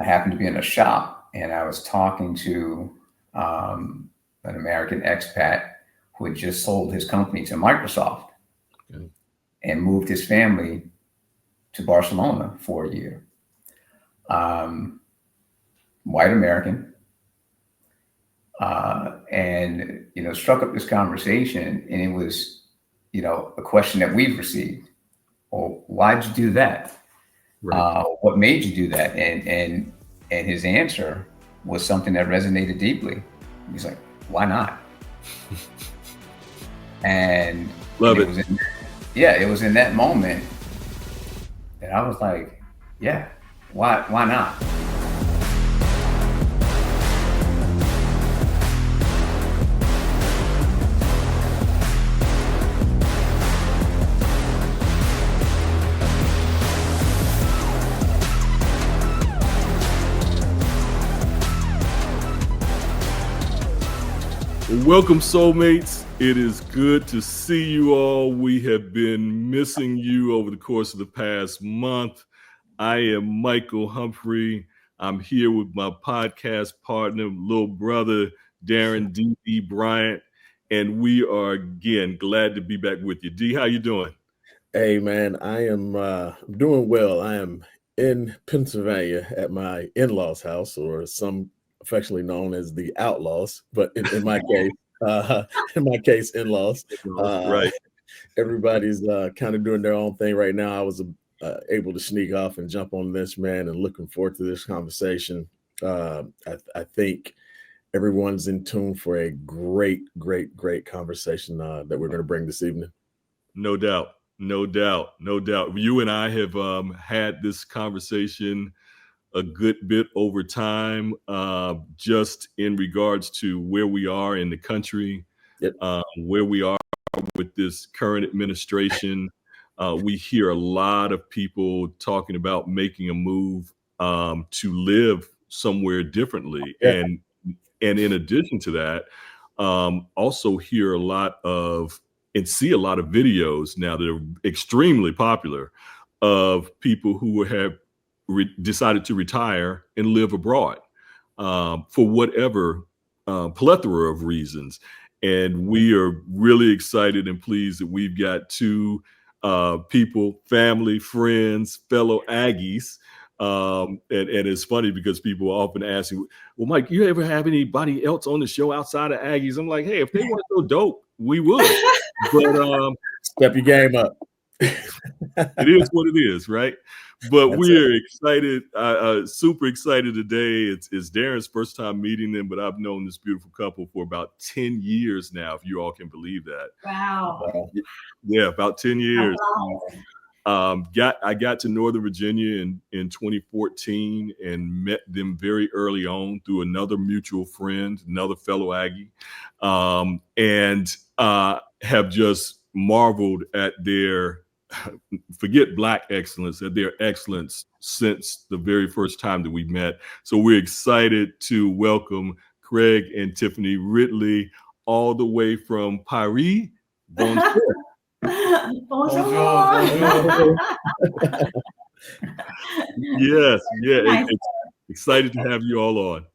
happened to be in a shop, and I was talking to an American expat who had just sold his company to Microsoft and moved his family to Barcelona for a year. White American, and struck up this conversation, and it was a question that we've received. Well, why'd you do that? Right. What made you do that? And his answer was something that resonated deeply. He's like, why not? And love it. It was in that moment that I was like, yeah, why not? Welcome, soulmates. It is good to see you all. We have been missing you over the course of the past month. I am Michael Humphrey. I'm here with my podcast partner, little brother, Darren D.B. Bryant, and we are, again, glad to be back with you. D, how you doing? Hey, man, I am doing well. I am in Pennsylvania at my in-laws' house, or some affectionately known as the Outlaws, but in my case, in-laws. Right. Everybody's kind of doing their own thing right now. I was able to sneak off and jump on this, man, and looking forward to this conversation. I think everyone's in tune for a great conversation that we're going to bring this evening. No doubt. You and I have had this conversation a good bit over time, just in regards to where we are in the country, where we are with this current administration. We hear a lot of people talking about making a move to live somewhere differently. Yeah. And in addition to that, also hear a lot of and see a lot of videos now that are extremely popular of people who have decided to retire and live abroad for whatever plethora of reasons. And we are really excited and pleased that we've got two people, family, friends, fellow Aggies. And it's funny because people often ask me, well, Mike, you ever have anybody else on the show outside of Aggies? I'm like, hey, if they weren't so dope, we would. But step your game up. It is what it is, right? But we're excited, super excited today. It's Darren's first time meeting them, but I've known this beautiful couple for about 10 years now, if you all can believe that. Wow. Yeah, about 10 years. Wow. I got to Northern Virginia in 2014 and met them very early on through another mutual friend, another fellow Aggie, and have just marveled at their forget Black excellence, at their excellence since the very first time that we met. So we're excited to welcome Craig and Tiffany Ridley all the way from Paris. Bonjour. Yes, yeah, excited to have you all on.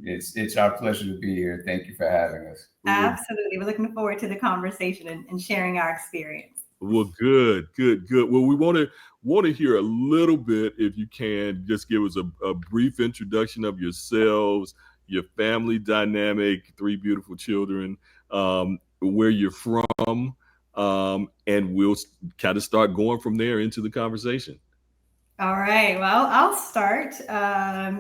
It's our pleasure to be here. Thank you for having us. Absolutely. We're looking forward to the conversation and sharing our experience. Well, good. Well, we want to hear a little bit, if you can, just give us a brief introduction of yourselves, your family dynamic, 3 beautiful children, where you're from, and we'll kind of start going from there into the conversation. All right. Well, I'll start.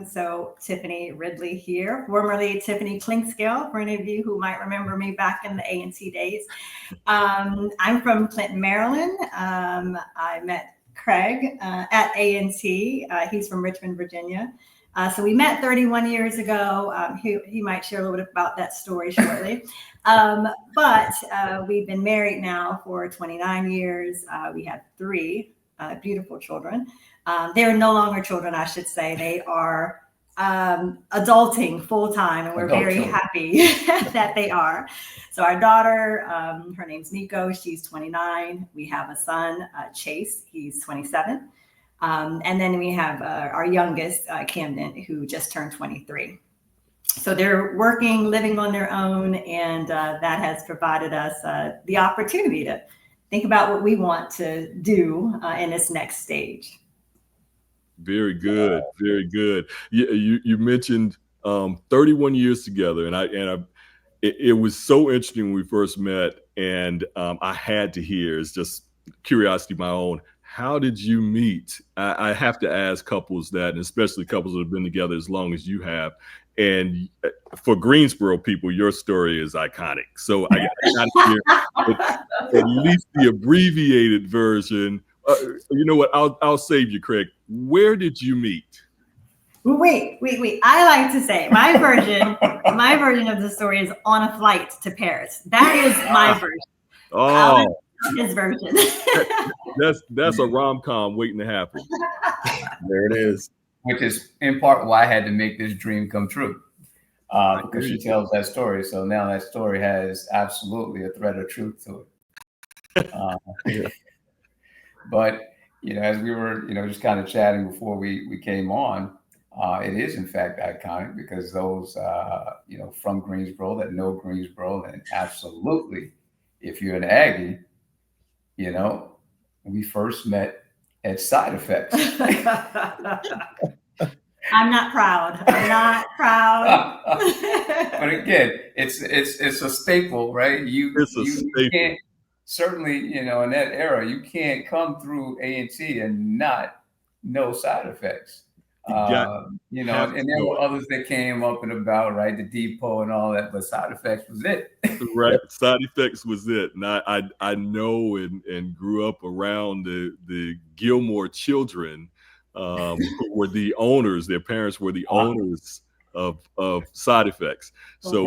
So Tiffany Ridley here, formerly Tiffany Clinkscale, for any of you who might remember me back in the A&T days. I'm from Clinton, Maryland. I met Craig at A&T. He's from Richmond, Virginia. So we met 31 years ago. He might share a little bit about that story shortly. But we've been married now for 29 years. We have 3 beautiful children. They're no longer children, I should say. They are adulting full time, and we're very happy that they are. So our daughter, her name's Nico. She's 29. We have a son, Chase. He's 27. And then we have our youngest, Camden, who just turned 23. So they're working, living on their own, and that has provided us the opportunity to think about what we want to do in this next stage. Very good, very good. You mentioned 31 years together, and it was so interesting when we first met, and I had to hear, it's just curiosity of my own. How did you meet? I have to ask couples that, and especially couples that have been together as long as you have. And for Greensboro people, your story is iconic. So I got to hear at least the abbreviated version. You know what? I'll save you, Craig. Where did you meet? Wait. I like to say my version of the story is on a flight to Paris. That is my version. Oh, his version. that's a rom-com waiting to happen. There it is. Which is in part why I had to make this dream come true. Because she tells that story. So now that story has absolutely a thread of truth to it. But, as we were, just kind of chatting before we came on, it is in fact iconic because those, from Greensboro that know Greensboro, and absolutely, if you're an Aggie, we first met at Side Effects. I'm not proud. But again, it's a staple, right? You can't, certainly, in that era, you can't come through A&T and not know Side Effects. And there were others that came up and about, right? The Depot and all that, but Side Effects was it. Right, Side Effects was it. And I know and grew up around the Gilmore children, who were the owners. Their parents were the owners of Side Effects. So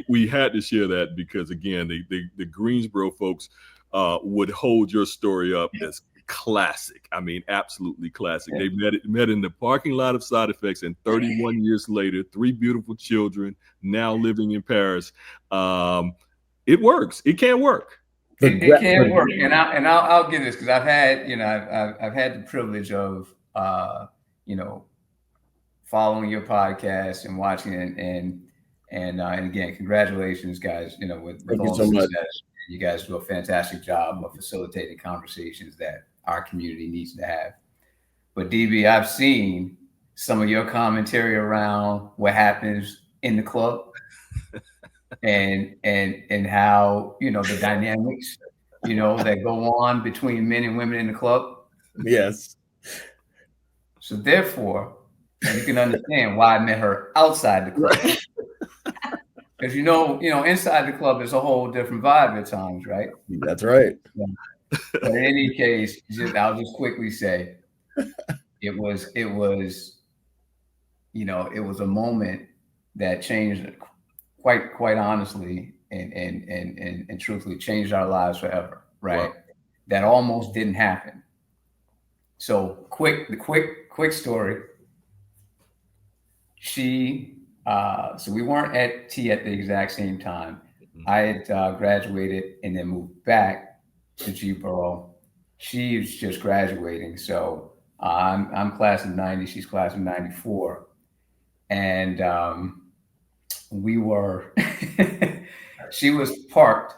we had to share that because, again, the Greensboro folks would hold your story up as classic. I mean, absolutely classic. They met in the parking lot of Side Effects, and 31 years later, 3 beautiful children now living in Paris. It works. It can work. It can work. And I'll give this because I've had I've had the privilege of following your podcast and watching it, and again, congratulations, guys. With all the success, you guys do a fantastic job of facilitating conversations that our community needs to have. But DB, I've seen some of your commentary around what happens in the club and how the dynamics that go on between men and women in the club. Yes. So therefore, you can understand why I met her outside the club. Because inside the club is a whole different vibe at times, right? That's right. Yeah. But in any case, I'll just quickly say, it was a moment that changed quite honestly and truthfully changed our lives forever, right? Wow. That almost didn't happen. So the quick story. So we weren't at T at the exact same time. I had graduated and then moved back to G-Borough. She was just graduating. So I'm class of 90, she's class of 94. And we were, she was parked,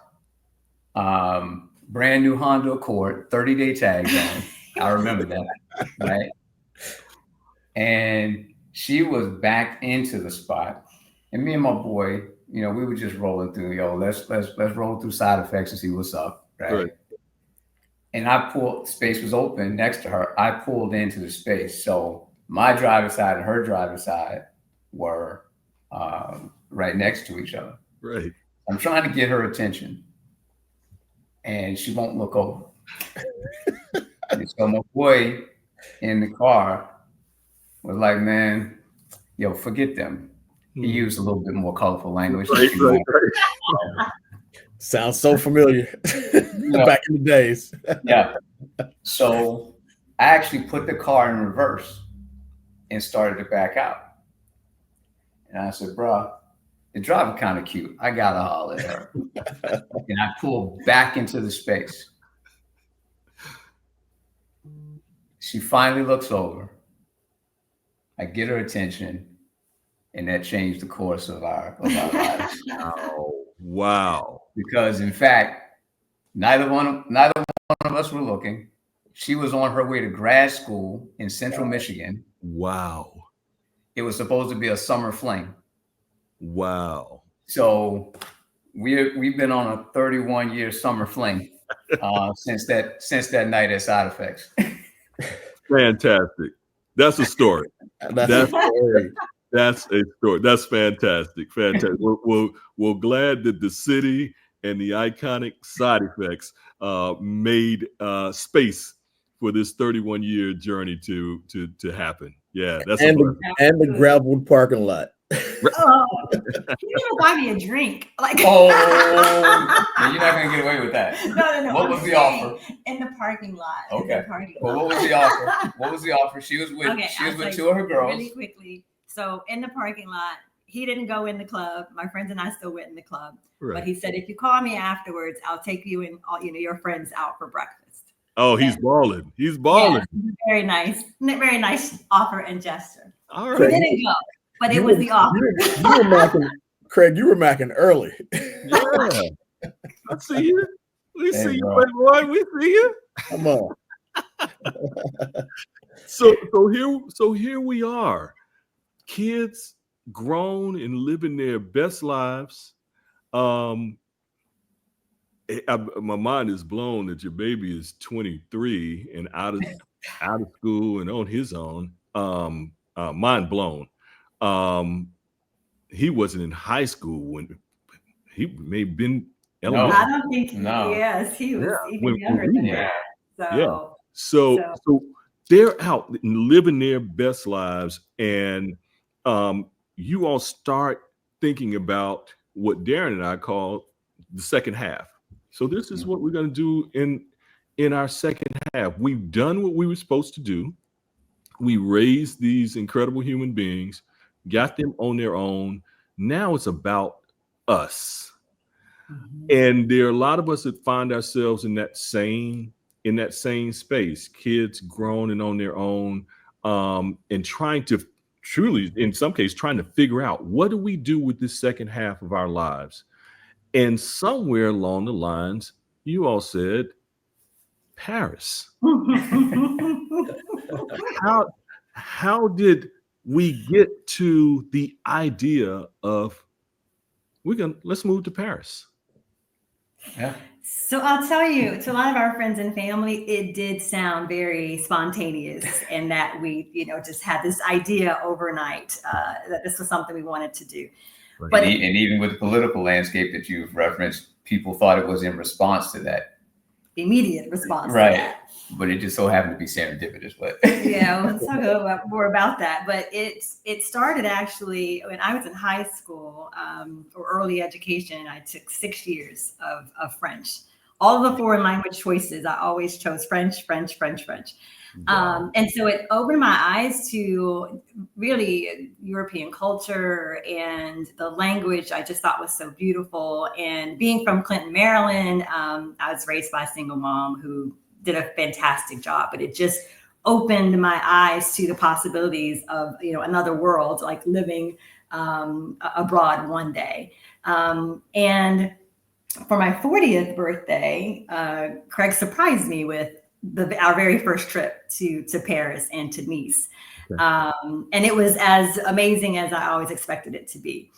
brand new Honda Accord, 30-day tags on. I remember that, right? And she was backed into the spot. And me and my boy, we were just rolling through, let's roll through Side Effects and see what's up, right? And space was open next to her. I pulled into the space. So my driver's side and her driver's side were right next to each other. Right. I'm trying to get her attention, and she won't look over. And so my boy in the car was like, man, forget them. He used a little bit more colorful language. Right. Sounds so familiar. Back in the days. Yeah. So I actually put the car in reverse and started to back out. And I said, bro, the driver kind of cute. I got to holler at her. And I pulled back into the space. She finally looks over. I get her attention, and that changed the course of our lives. Wow. Because in fact, neither one of us were looking. She was on her way to grad school in Central Michigan. Wow. It was supposed to be a summer fling. Wow. So we've been on a 31-year summer fling since that night at Side Effects. Fantastic. That's a story. That's a story. That's a story. That's fantastic. Fantastic. We're glad that the city and the iconic Side Effects made space for this 31-year journey to happen. Yeah, that's and the graveled parking lot. Oh, you didn't buy me a drink. Like, you're not gonna get away with that. No. What was the offer? In the parking lot. Okay. Well, what was the offer? What was the offer? She was with two of her girls. Really quickly. So in the parking lot, he didn't go in the club. My friends and I still went in the club. Right. But he said, if you call me afterwards, I'll take you and all your friends out for breakfast. Oh, he's balling. He's balling. Yeah, very nice offer and gesture. All right. We didn't go. But it was the offer. Craig, you were macking early. Yeah. I see you. We see you, boy. We see you. Come on. So here we are. Kids grown and living their best lives. My mind is blown that your baby is 23 and out of school and on his own. Mind blown. He wasn't in high school when he may have been elementary. I don't think he was even younger than that. So they're out and living their best lives, and you all start thinking about what Darren and I call the second half. So this is what we're going to do in our second half. We've done what we were supposed to do. We raised these incredible human beings, got them on their own. Now it's about us. Mm-hmm. And there are a lot of us that find ourselves in that same space, kids grown and on their own, and trying to truly, in some cases, trying to figure out, what do we do with this second half of our lives? And somewhere along the lines, you all said, Paris. How did we get to the idea of let's move to Paris? Yeah. So I'll tell you, to a lot of our friends and family, it did sound very spontaneous, and that we, just had this idea overnight that this was something we wanted to do. Right. But even with the political landscape that you've referenced, people thought it was in response to that. Immediate response. Right. To that. But it just so happened to be serendipitous. But yeah, let's talk more about that. But it started actually when I was in high school for early education. I took 6 years of French. All of the foreign language choices, I always chose French. Wow. And so it opened my eyes to really European culture, and the language I just thought was so beautiful. And being from Clinton, Maryland, I was raised by a single mom who did a fantastic job, but it just opened my eyes to the possibilities of, another world, like living abroad one day. And for my 40th birthday, Craig surprised me with our very first trip to Paris and to Nice. Okay. And it was as amazing as I always expected it to be.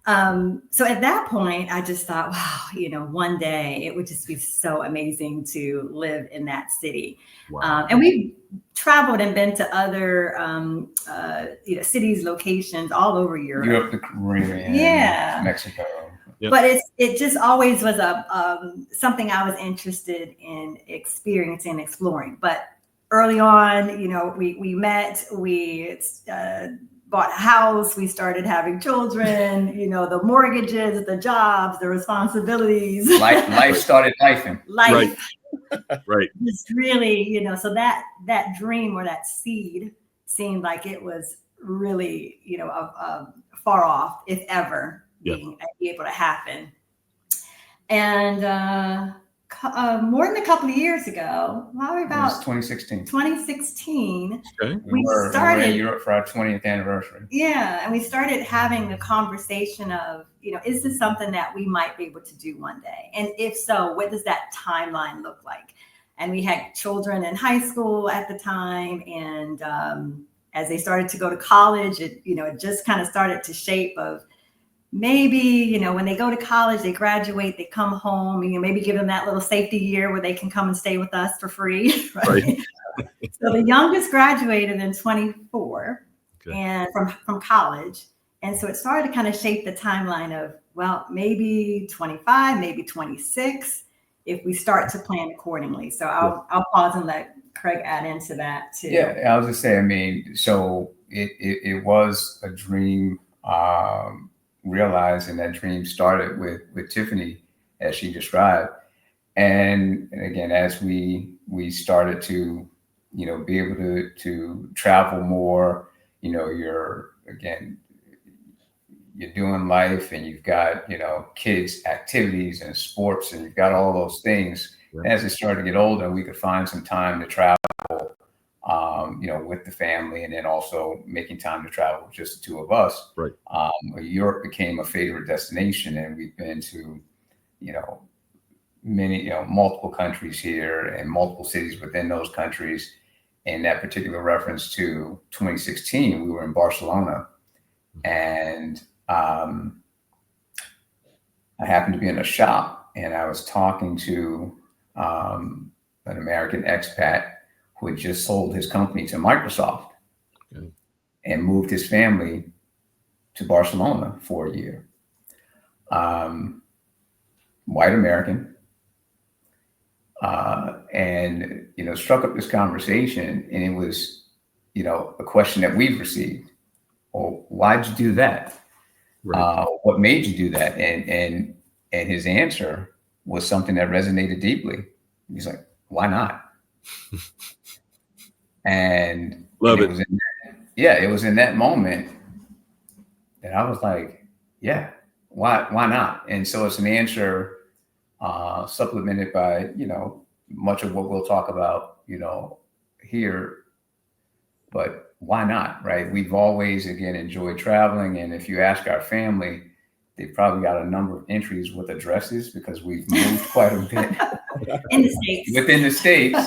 So at that point, I just thought, wow, one day it would just be so amazing to live in that city. Wow. And we traveled and been to other, cities, locations all over Europe. The Caribbean, Mexico. Yep. But it just always was something I was interested in experiencing and exploring. But early on, we met, we bought a house, we started having children, the mortgages, the jobs, the responsibilities. Life started lifing. Life. Right. Just really, so that dream or that seed seemed like it was really, far off, if ever. Being able to happen. And more than a couple of years ago, probably It was about 2016. 2016. Okay. We were in Europe for our 20th anniversary. Yeah, and we started having a conversation of, is this something that we might be able to do one day? And if so, what does that timeline look like? And we had children in high school at the time, and as they started to go to college, it just kind of started to shape of maybe, when they go to college, they graduate, they come home, maybe give them that little safety year where they can come and stay with us for free. Right. So the youngest graduated in 24 and from college. And so it started to kind of shape the timeline of, well, maybe 25, maybe 26, if we start to plan accordingly. So I'll pause and let Craig add into that too. Yeah, I was just saying, so it was a dream, realizing that dream started with Tiffany, as she described. And again, as we started to, be able to travel more, you're doing life, and you've got, kids activities and sports, and you've got all those things. Yeah. As it started to get older, we could find some time to travel, with the family, and then also making time to travel, just the two of us. Right. Europe became a favorite destination, and we've been to, many, multiple countries here and multiple cities within those countries. And that particular reference to 2016, we were in Barcelona, and I happened to be in a shop, and I was talking to an American expat who had just sold his company to Microsoft and moved his family to Barcelona for a year. White American, and struck up this conversation, and it was a question that we've received. Well, why'd you do that? Right. What made you do that? And his answer was something that resonated deeply. He's like, why not? And love it. It was in that moment that I was like, yeah, why not? And so it's an answer supplemented by, much of what we'll talk about, here, but why not, right? We've always, again, enjoyed traveling. And if you ask our family, they've probably got a number of entries with addresses, because we've moved quite a bit within the States,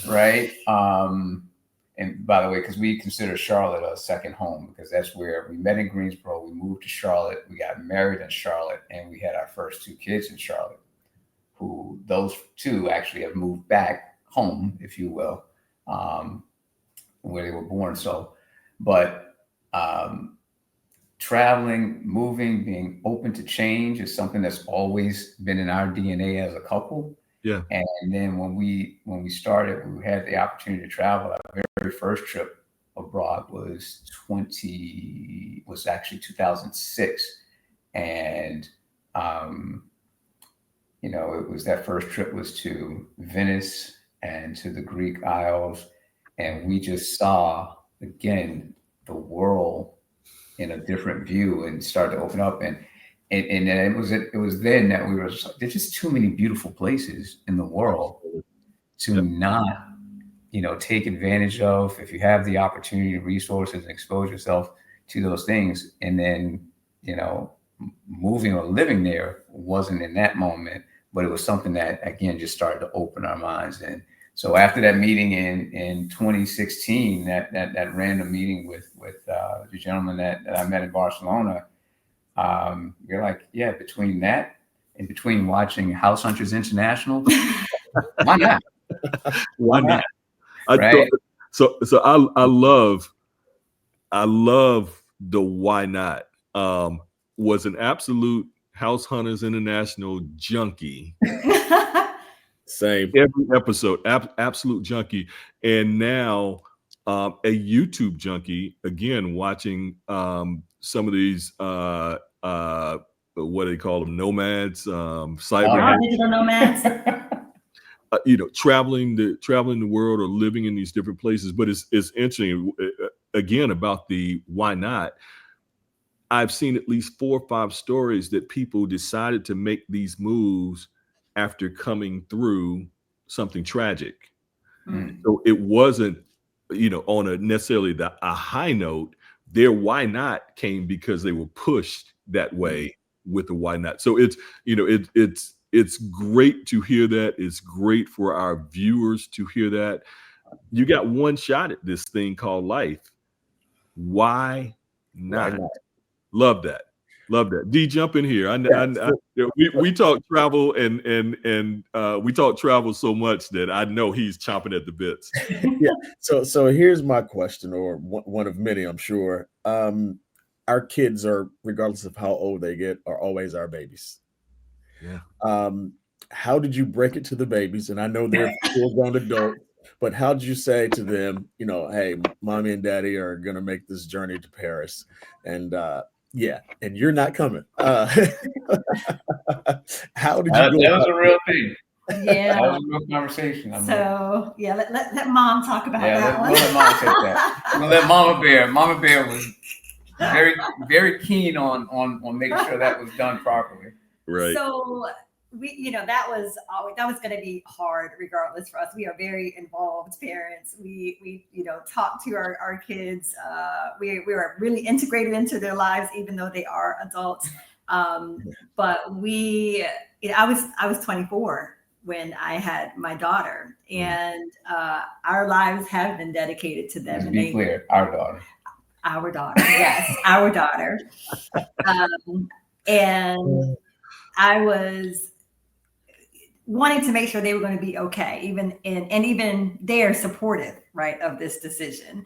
right? And by the way, because we consider Charlotte a second home, because that's where we met in Greensboro. We moved to Charlotte. We got married in Charlotte, and we had our first two kids in Charlotte, who those two actually have moved back home, if you will, where they were born. So, but traveling, moving, being open to change is something that's always been in our DNA as a couple. Yeah. And then when we started, we had the opportunity to travel. Our very first trip abroad was actually 2006. And, it was that first trip was to Venice and to the Greek Isles. And we just saw, again, the world in a different view and started to open up. And it was then that we were just like, there's just too many beautiful places in the world to not, take advantage of. If you have the opportunity, resources, and expose yourself to those things, and then, moving or living there wasn't in that moment, but it was something that, again, just started to open our minds. And so after that meeting in 2016, that random meeting with the gentleman that I met in Barcelona, you're like, yeah, between that and between watching House Hunters International, why not? Why not? Right? So I love the why not. Was an absolute House Hunters International junkie. Same. Every episode, absolute junkie. And now a YouTube junkie, again, watching some of these, what do they call them? Nomads, cyber digital nomads. Traveling the world or living in these different places. But it's interesting, again, about the why not. I've seen at least 4 or 5 stories that people decided to make these moves after coming through something tragic. Mm. So it wasn't, on a necessarily a high note. Their why not came because they were pushed that way with the why not. So it's, it's great to hear that. It's great for our viewers to hear that. You got one shot at this thing called life. Why not? Why not? Love that. Love that. D, jump in here. We talk travel and we talk travel so much that I know he's chomping at the bits. Yeah. So here's my question, or one of many, I'm sure. Our kids are, regardless of how old they get, are always our babies. Yeah. How did you break it to the babies? And I know they're full-grown adults, but how did you say to them, hey, mommy and daddy are going to make this journey to Paris, and and you're not coming. How did you go? That was a real thing. Yeah. That was a real conversation. So yeah, let mom talk about that one. Let mom take that. I'm gonna let Mama Bear was very, very keen on making sure that was done properly. Right. So we, that was going to be hard regardless for us. We are very involved parents. We talk to our kids. We are really integrated into their lives, even though they are adults. But I was 24 when I had my daughter, and our lives have been dedicated to them. To be clear, our daughter. Our daughter, yes, our daughter. And I was wanting to make sure they were going to be okay, even they're supportive, right, of this decision.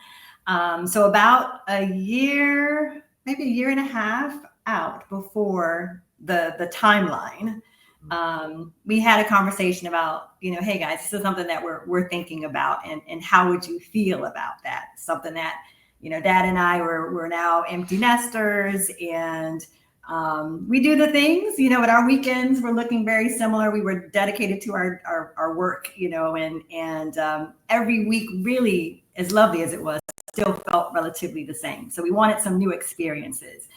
So about a year, maybe a year and a half out before the timeline, we had a conversation about, hey guys, this is something that we're thinking about, and how would you feel about that? Something that, Dad and I we're now empty nesters, and we do the things, at our weekends, we're looking very similar. We were dedicated to our work, and every week, really, as lovely as it was, still felt relatively the same. So we wanted some new experiences.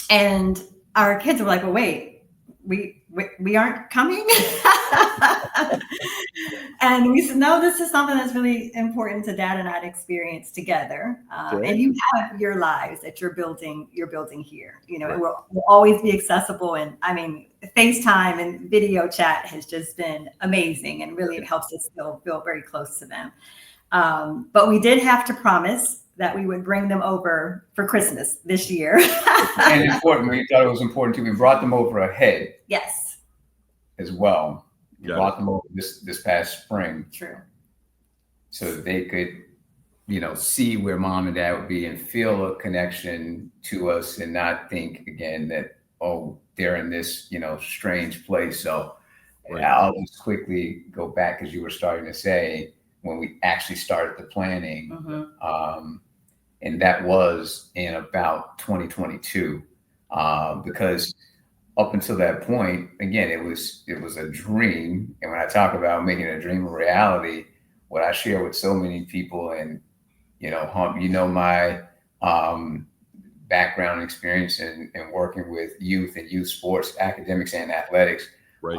And our kids were like, well, wait, we aren't coming. And we said, no, this is something that's really important to Dad and I to experience together. And you have your lives that you're building here. Right. It will always be accessible. And I mean, FaceTime and video chat has just been amazing, and really it helps us still feel very close to them. But we did have to promise that we would bring them over for Christmas this year. And important, we thought it was important too. We brought them over ahead. Yes. As well. We brought them over this past spring. True. So that they could, see where mom and dad would be and feel a connection to us, and not think again that, oh, they're in this, strange place. So right. I'll just quickly go back, as you were starting to say, when we actually started the planning. And that was in about 2022, because up until that point, again, it was a dream. And when I talk about making a dream a reality, what I share with so many people, and my background experience in working with youth and youth sports, academics and athletics. Right.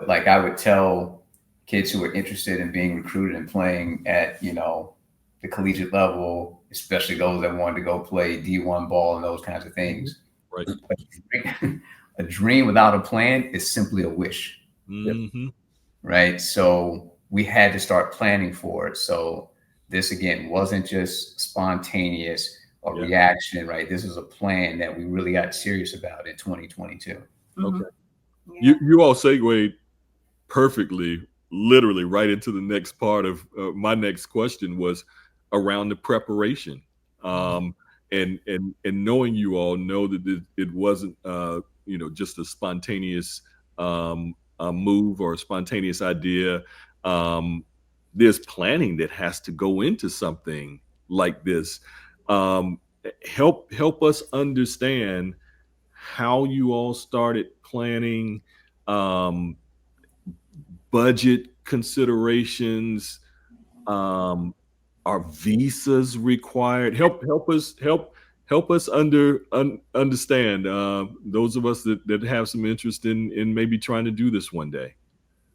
But like I would tell kids who are interested in being recruited and playing at, the collegiate level, especially those that wanted to go play D1 ball and those kinds of things. Right. A dream without a plan is simply a wish. Mm-hmm. Right. So we had to start planning for it. So this, again, wasn't just spontaneous or reaction, right? This was a plan that we really got serious about in 2022. Okay. Yeah. You all segued perfectly, literally right into the next part of my next question, was around the preparation. And knowing you all know that it wasn't, just a spontaneous move or a spontaneous idea. There's planning that has to go into something like this. Help us understand how you all started planning, budget considerations. Are visas required? Help help us understand those of us that have some interest in maybe trying to do this one day.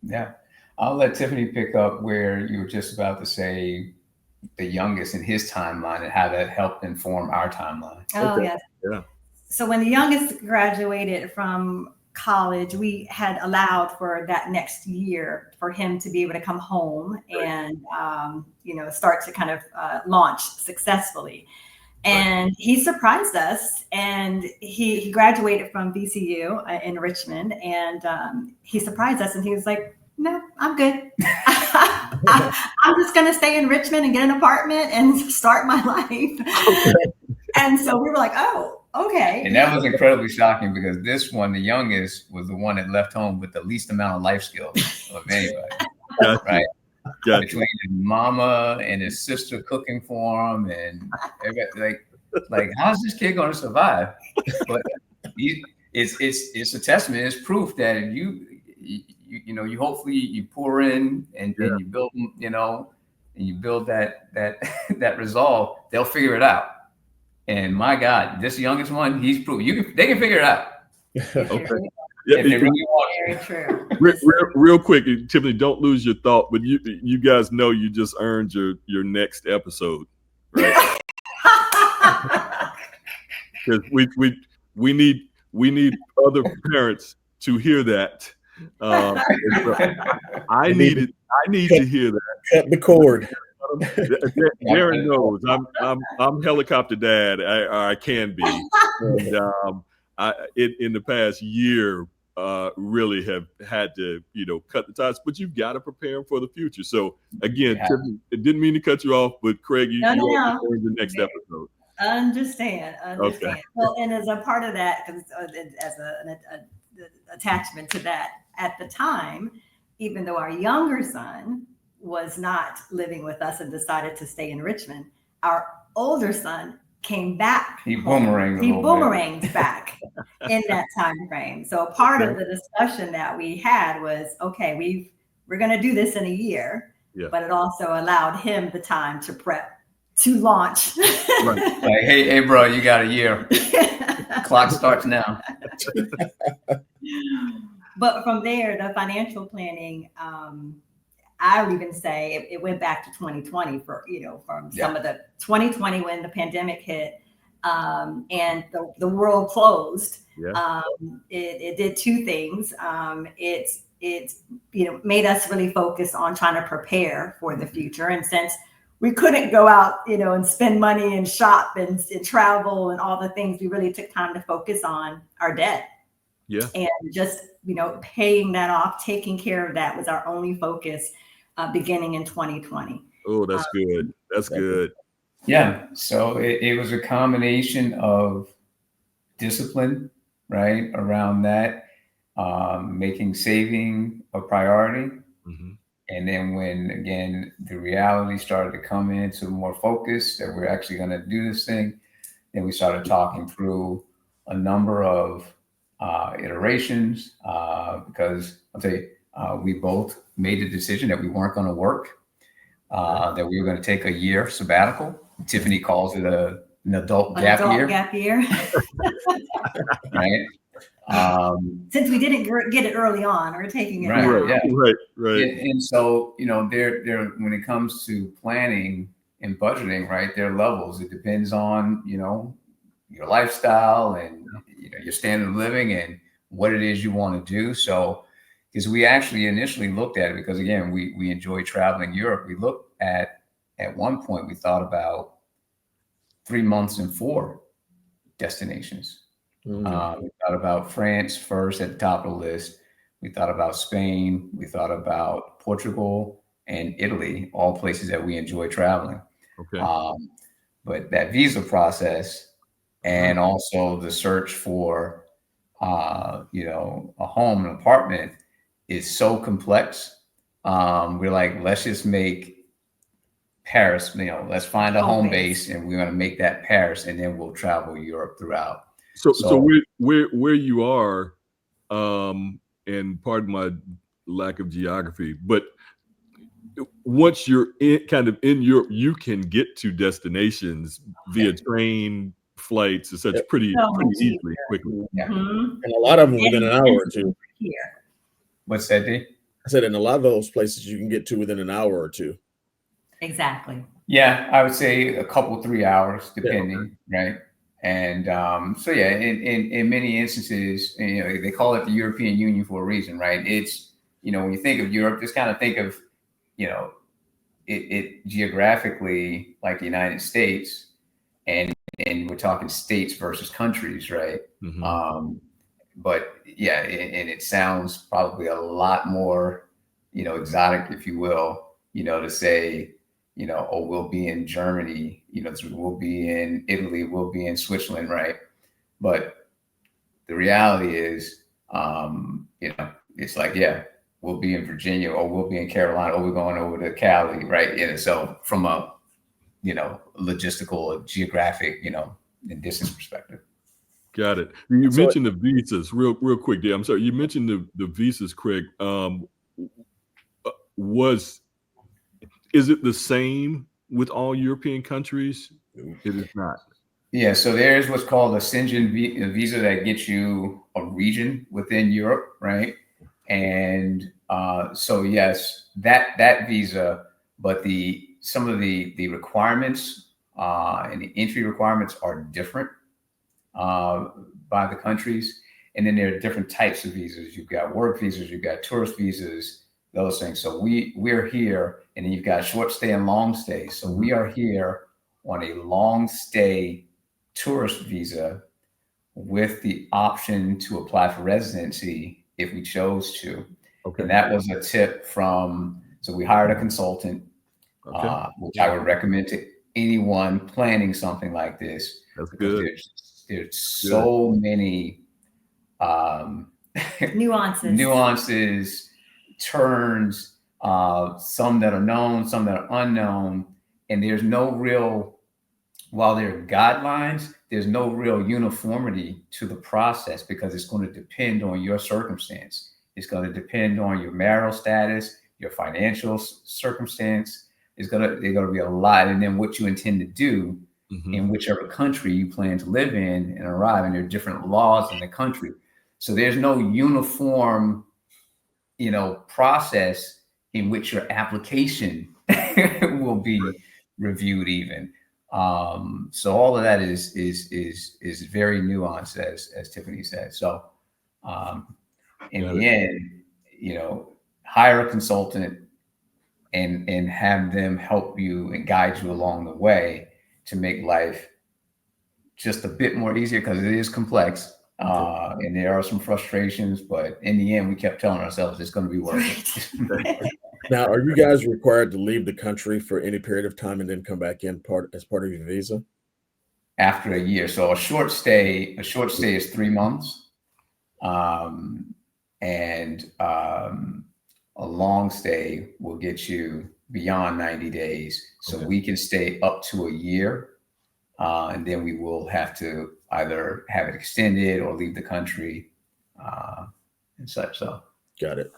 Yeah. I'll let Tiffany pick up where you were just about to say the youngest in his timeline and how that helped inform our timeline. Oh, Okay. yes. Yeah. So when the youngest graduated from college, we had allowed for that next year for him to be able to come home and, start to kind of launch successfully. And he surprised us, and he graduated from VCU in Richmond, and he surprised us, and he was like, "No, I'm good. I'm just going to stay in Richmond and get an apartment and start my life." And so we were like, "Oh, okay." And that was incredibly shocking because this one, the youngest, was the one that left home with the least amount of life skills of anybody. Gotcha. Right? Gotcha. Between his mama and his sister cooking for him, and everybody, like how's this kid going to survive? But it's a testament. It's proof that if you hopefully you pour in and you build, and you build that resolve, they'll figure it out. And my God, this youngest one, he's proof. They can figure it out. Okay. Yeah, if they really want it. Very true. Real quick, Tiffany, don't lose your thought, but you guys know you just earned your next episode, right? Because we need other parents to hear that. I need to hear that. Cut the cord. Darren knows I'm helicopter dad. I can be, and in the past year, really have had to cut the ties. But you've got to prepare them for the future. So again, Tiffany, it didn't mean to cut you off, but Craig, you are the next episode. Understand. Okay. Well, and as a part of that, as an attachment to that, at the time, even though our younger son was not living with us and decided to stay in Richmond, our older son came back. He boomeranged back in that time frame. So part of the discussion that we had was, okay, we're going to do this in a year, but it also allowed him the time to prep to launch. Right. Like, hey, bro, you got a year. Clock starts now. But from there, the financial planning, I would even say it went back to 2020 from some of the 2020 when the pandemic hit and the world closed. It did two things. It made us really focus on trying to prepare for the future. And since we couldn't go out, and spend money and shop and travel and all the things, we really took time to focus on our debt. Yeah. And just, paying that off, taking care of that was our only focus beginning in 2020. Oh, that's good. That's good. Yeah. So it was a combination of discipline, right, around that, making saving a priority. Mm-hmm. And then when, again, the reality started to come into more focus that we're actually going to do this thing, then we started talking through a number of iterations because I'll tell you, we both made the decision that we weren't going to work, that we were going to take a year sabbatical. Tiffany calls it an adult gap year. Right. Since we didn't get it early on, we're taking it. Right. And so, there when it comes to planning and budgeting, right, there are levels. It depends on, your lifestyle and your standard of living and what it is you want to do. So, because we actually initially looked at it, because again, we enjoy traveling Europe. We looked at one point, we thought about 3 months and 4 destinations. We thought about France first at the top of the list. We thought about Spain. We thought about Portugal and Italy, all places that we enjoy traveling. Okay. But that visa process and also the search for, a home, an apartment is so complex. We're like, let's just make Paris, let's find a home base and we're going to make that Paris and then we'll travel Europe throughout. So where you are, and pardon my lack of geography, but once you're in Europe, you can get to destinations via train, flights and such pretty easily, quickly. Yeah. And a lot of them within an hour or two. Here. What's that, D? I said in a lot of those places you can get to within an hour or two. Exactly. Yeah, I would say a couple, 3 hours, depending, right? And so yeah, in many instances, they call it the European Union for a reason, right? It's, when you think of Europe, just kind of think of, it geographically like the United States, and we're talking states versus countries, right? Mm-hmm. But yeah, and it sounds probably a lot more, exotic, if you will, to say, oh, we'll be in Germany, we'll be in Italy, we'll be in Switzerland, right? But the reality is, it's like, yeah, we'll be in Virginia, or we'll be in Carolina, or we're going over to Cali, right? And so from a, logistical, geographic, and distance perspective. Got it. You mentioned the visas real quick there. I'm sorry. You mentioned the visas, Craig. Is it the same with all European countries? It is not. Yeah. So there's what's called a Schengen visa that gets you a region within Europe, right? And so yes, that visa, but some of the requirements and the entry requirements are different by the countries. And then there are different types of visas. You've got work visas, you've got tourist visas, those things. So we're here, and then you've got short stay and long stay. So we are here on a long stay tourist visa with the option to apply for residency if we chose to. Okay. And that was a tip so we hired a consultant, which I would recommend to anyone planning something like this. That's good. There's so many nuances, turns, some that are known, some that are unknown, and there's no real, while there are guidelines, there's no real uniformity to the process, because it's going to depend on your circumstance. It's going to depend on your marital status, your financial circumstance. There's going to be a lot, and then what you intend to do in whichever country you plan to live in and arrive, and there are different laws in the country. So there's no uniform, process in which your application will be reviewed even. So all of that is very nuanced, as Tiffany said. So in the end, hire a consultant and have them help you and guide you along the way to make life just a bit more easier, because it is complex. And there are some frustrations, but in the end, we kept telling ourselves it's going to be worth it. Now, are you guys required to leave the country for any period of time and then come back in as part of your visa? After a year. So a short stay is 3 months. And a long stay will get you beyond 90 days. So we can stay up to a year. And then we will have to either have it extended or leave the country and such. So got it.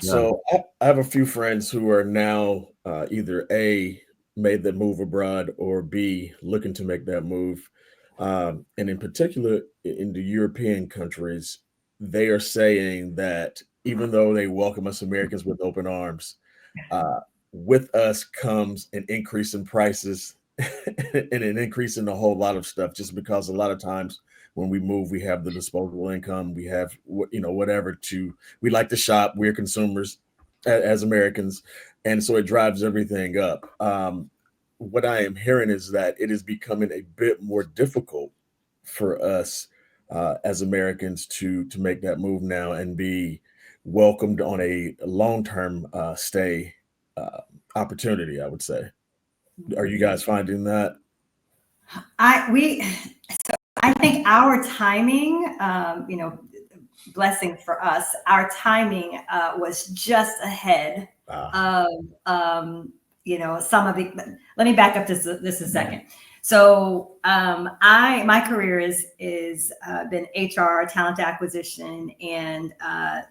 Yeah. So I have a few friends who are now either A, made the move abroad, or B, looking to make that move. And in particular, in the European countries, they are saying that even though they welcome us Americans with open arms, with us comes an increase in prices and an increase in a whole lot of stuff, just because a lot of times when we move, we have the disposable income, we have, whatever we like to shop, we're consumers as Americans. And so it drives everything up. What I am hearing is that it is becoming a bit more difficult for us as Americans to make that move now and be welcomed on a long-term stay opportunity, I would say. Are you guys finding that? I think our timing, blessing for us, our timing was just ahead of, some of the. Let me back up this a second. So my career is been HR, talent acquisition, and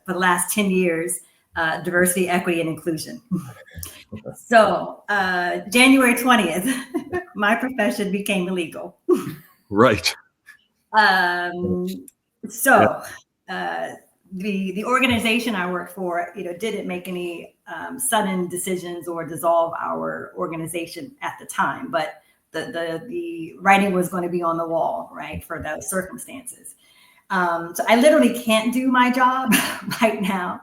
for the last 10 years, diversity, equity, and inclusion. So January 20th, my profession became illegal. Right. So the organization I work for, didn't make any sudden decisions or dissolve our organization at the time, but the writing was going to be on the wall, right, for those circumstances. So I literally can't do my job right now,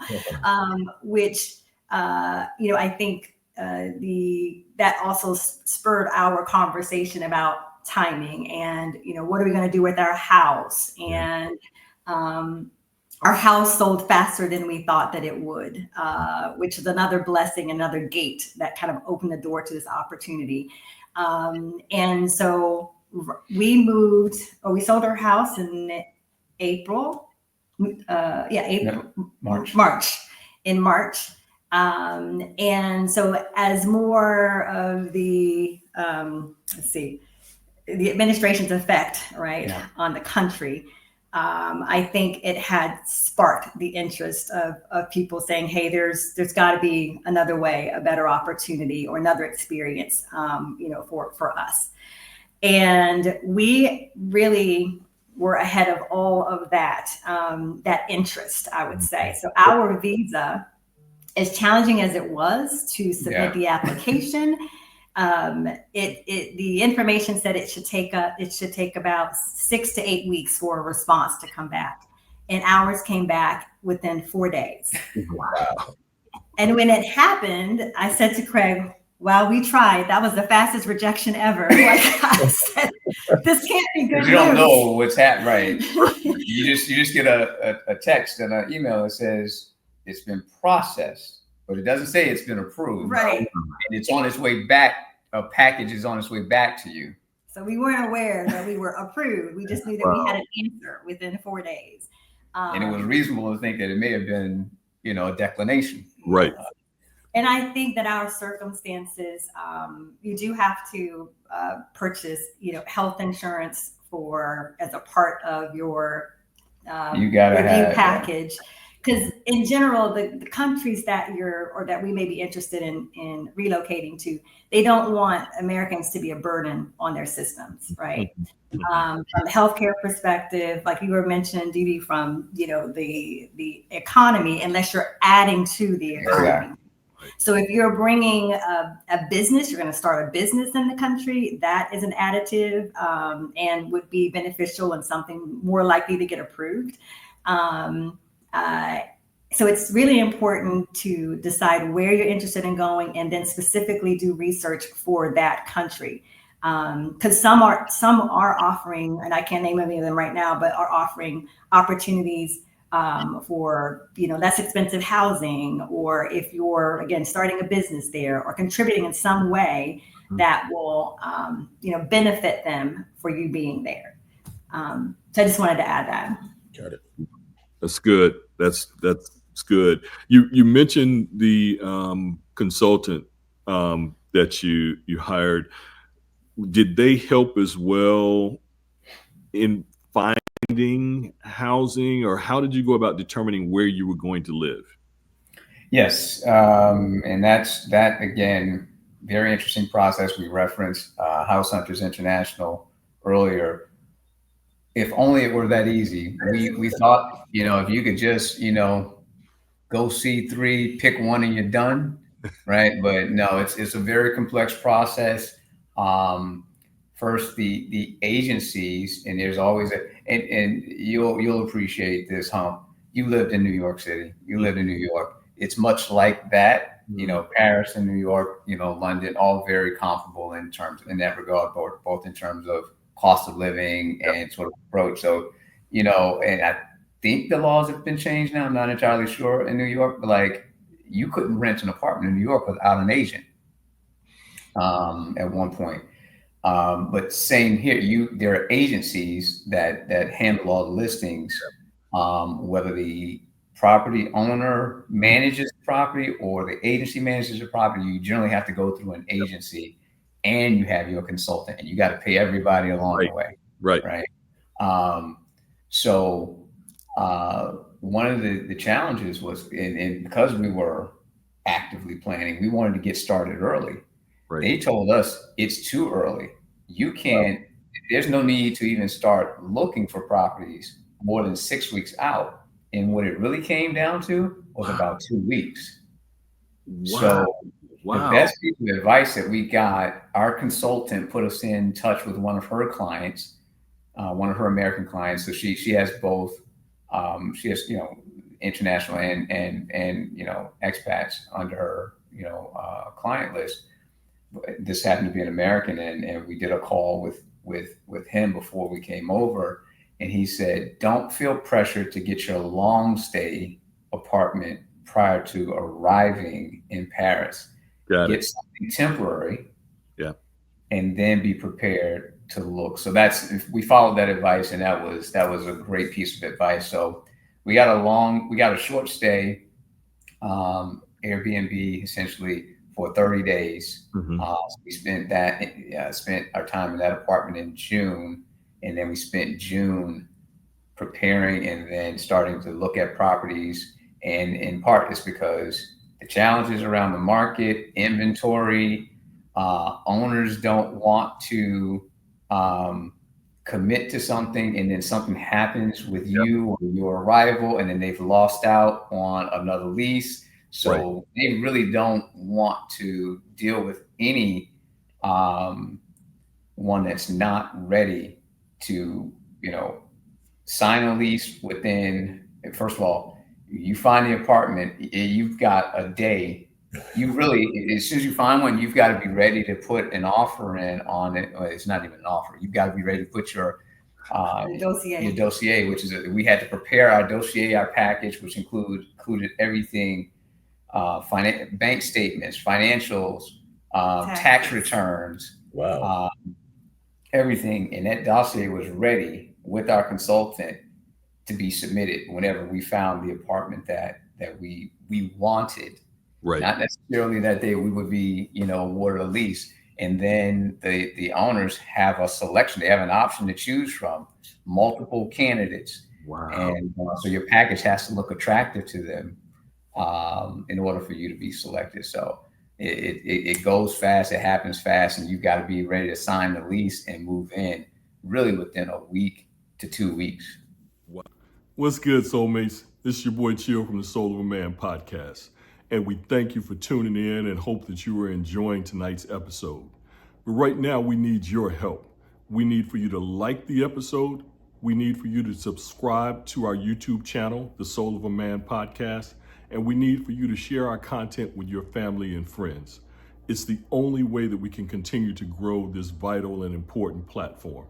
which I think that also spurred our conversation about timing and what are we going to do with our house, and our house sold faster than we thought that it would, which is another blessing, another gate that kind of opened the door to this opportunity. And so we sold our house in April. March. In March. And so as more of the, the administration's effect, right, on the country, I think it had sparked the interest of people saying, hey, there's got to be another way, a better opportunity or another experience, for us. And we really were ahead of all of that interest, I would say. So our visa, as challenging as it was to submit the application, the information said it should take about 6 to 8 weeks for a response to come back, and ours came back within 4 days. Wow. And when it happened, I said to Craig, "Well, we tried. That was the fastest rejection ever." Like I said, this can't be good news. You don't know what's happening, right? You just get a text and an email that says it's been processed, but it doesn't say it's been approved. Right. And it's on its way back. A package is on its way back to you. So we weren't aware that we were approved. We just knew that we had an answer within 4 days. And it was reasonable to think that it may have been, a declination. Right. And I think that our circumstances, you do have to purchase, health insurance as a part of your you gotta review package. Because in general, the countries that we may be interested in relocating to, they don't want Americans to be a burden on their systems, right? From the healthcare perspective, like you were mentioning, Dee, from the economy, unless you're adding to the economy. So if you're bringing a business, you're going to start a business in the country, that is an additive and would be beneficial and something more likely to get approved. So it's really important to decide where you're interested in going and then specifically do research for that country. Because some are offering, and I can't name any of them right now, but are offering opportunities for less expensive housing, or if you're again starting a business there or contributing in some way that will benefit them for you being there. So I just wanted to add that. Got it. That's good. That's good. You mentioned the consultant that you hired. Did they help as well in finding housing, or how did you go about determining where you were going to live? Yes, and that again, very interesting process. We referenced House Hunters International earlier. If only it were that easy. We thought, if you could just, go see 3, pick one, and you're done, right? But no, it's a very complex process. First, the agencies, and there's always and you'll appreciate this, Hump. You lived in New York City. You lived in New York. It's much like that. Paris and New York, London, all very comparable in that regard, both in terms of cost of living and sort of approach. So, and I think the laws have been changed now. I'm not entirely sure in New York, but you couldn't rent an apartment in New York without an agent at one point. But same here, there are agencies that handle all the listings, whether the property owner manages the property or the agency manages the property. You generally have to go through an agency, and you have your consultant, and you got to pay everybody along the way. Right. So one of the challenges was, and because we were actively planning, we wanted to get started early. Right. They told us it's too early. You can't there's no need to even start looking for properties more than 6 weeks out. And what it really came down to was about 2 weeks. So the best piece of advice that we got, our consultant put us in touch with one of her clients, one of her American clients. So she has both, she has, international and expats under her, client list. This happened to be an American, and we did a call with him before we came over, and he said, don't feel pressured to get your long stay apartment prior to arriving in Paris. Get something temporary, and then be prepared to look. So we followed that advice, and that was a great piece of advice. So we got a short stay, Airbnb essentially for 30 days. So we spent our time in that apartment in June, and then we spent June preparing and then starting to look at properties. And in part, it's because the challenges around the market, inventory, owners don't want to commit to something, and then something happens with you or your arrival, and then they've lost out on another lease. So they really don't want to deal with any one that's not ready to, sign a lease within. First of all, you find the apartment, you've got a day. You really, as soon as you find one, you've got to be ready to put an offer in on it. Well, it's not even an offer. You've got to be ready to put your dossier, which is we had to prepare our dossier, our package, which included everything, bank statements, financials, tax returns, everything. And that dossier was ready with our consultant to be submitted whenever we found the apartment that we wanted. Not necessarily that day we would be, awarded a lease. And then the owners have a selection. They have an option to choose from multiple candidates. And so your package has to look attractive to them in order for you to be selected. So it goes fast, it happens fast, and you've got to be ready to sign the lease and move in really within a week to 2 weeks. What's good, soulmates? This is your boy Chill from the Soul of a Man podcast. And we thank you for tuning in and hope that you are enjoying tonight's episode. But right now, we need your help. We need for you to like the episode. We need for you to subscribe to our YouTube channel, the Soul of a Man podcast. And we need for you to share our content with your family and friends. It's the only way that we can continue to grow this vital and important platform.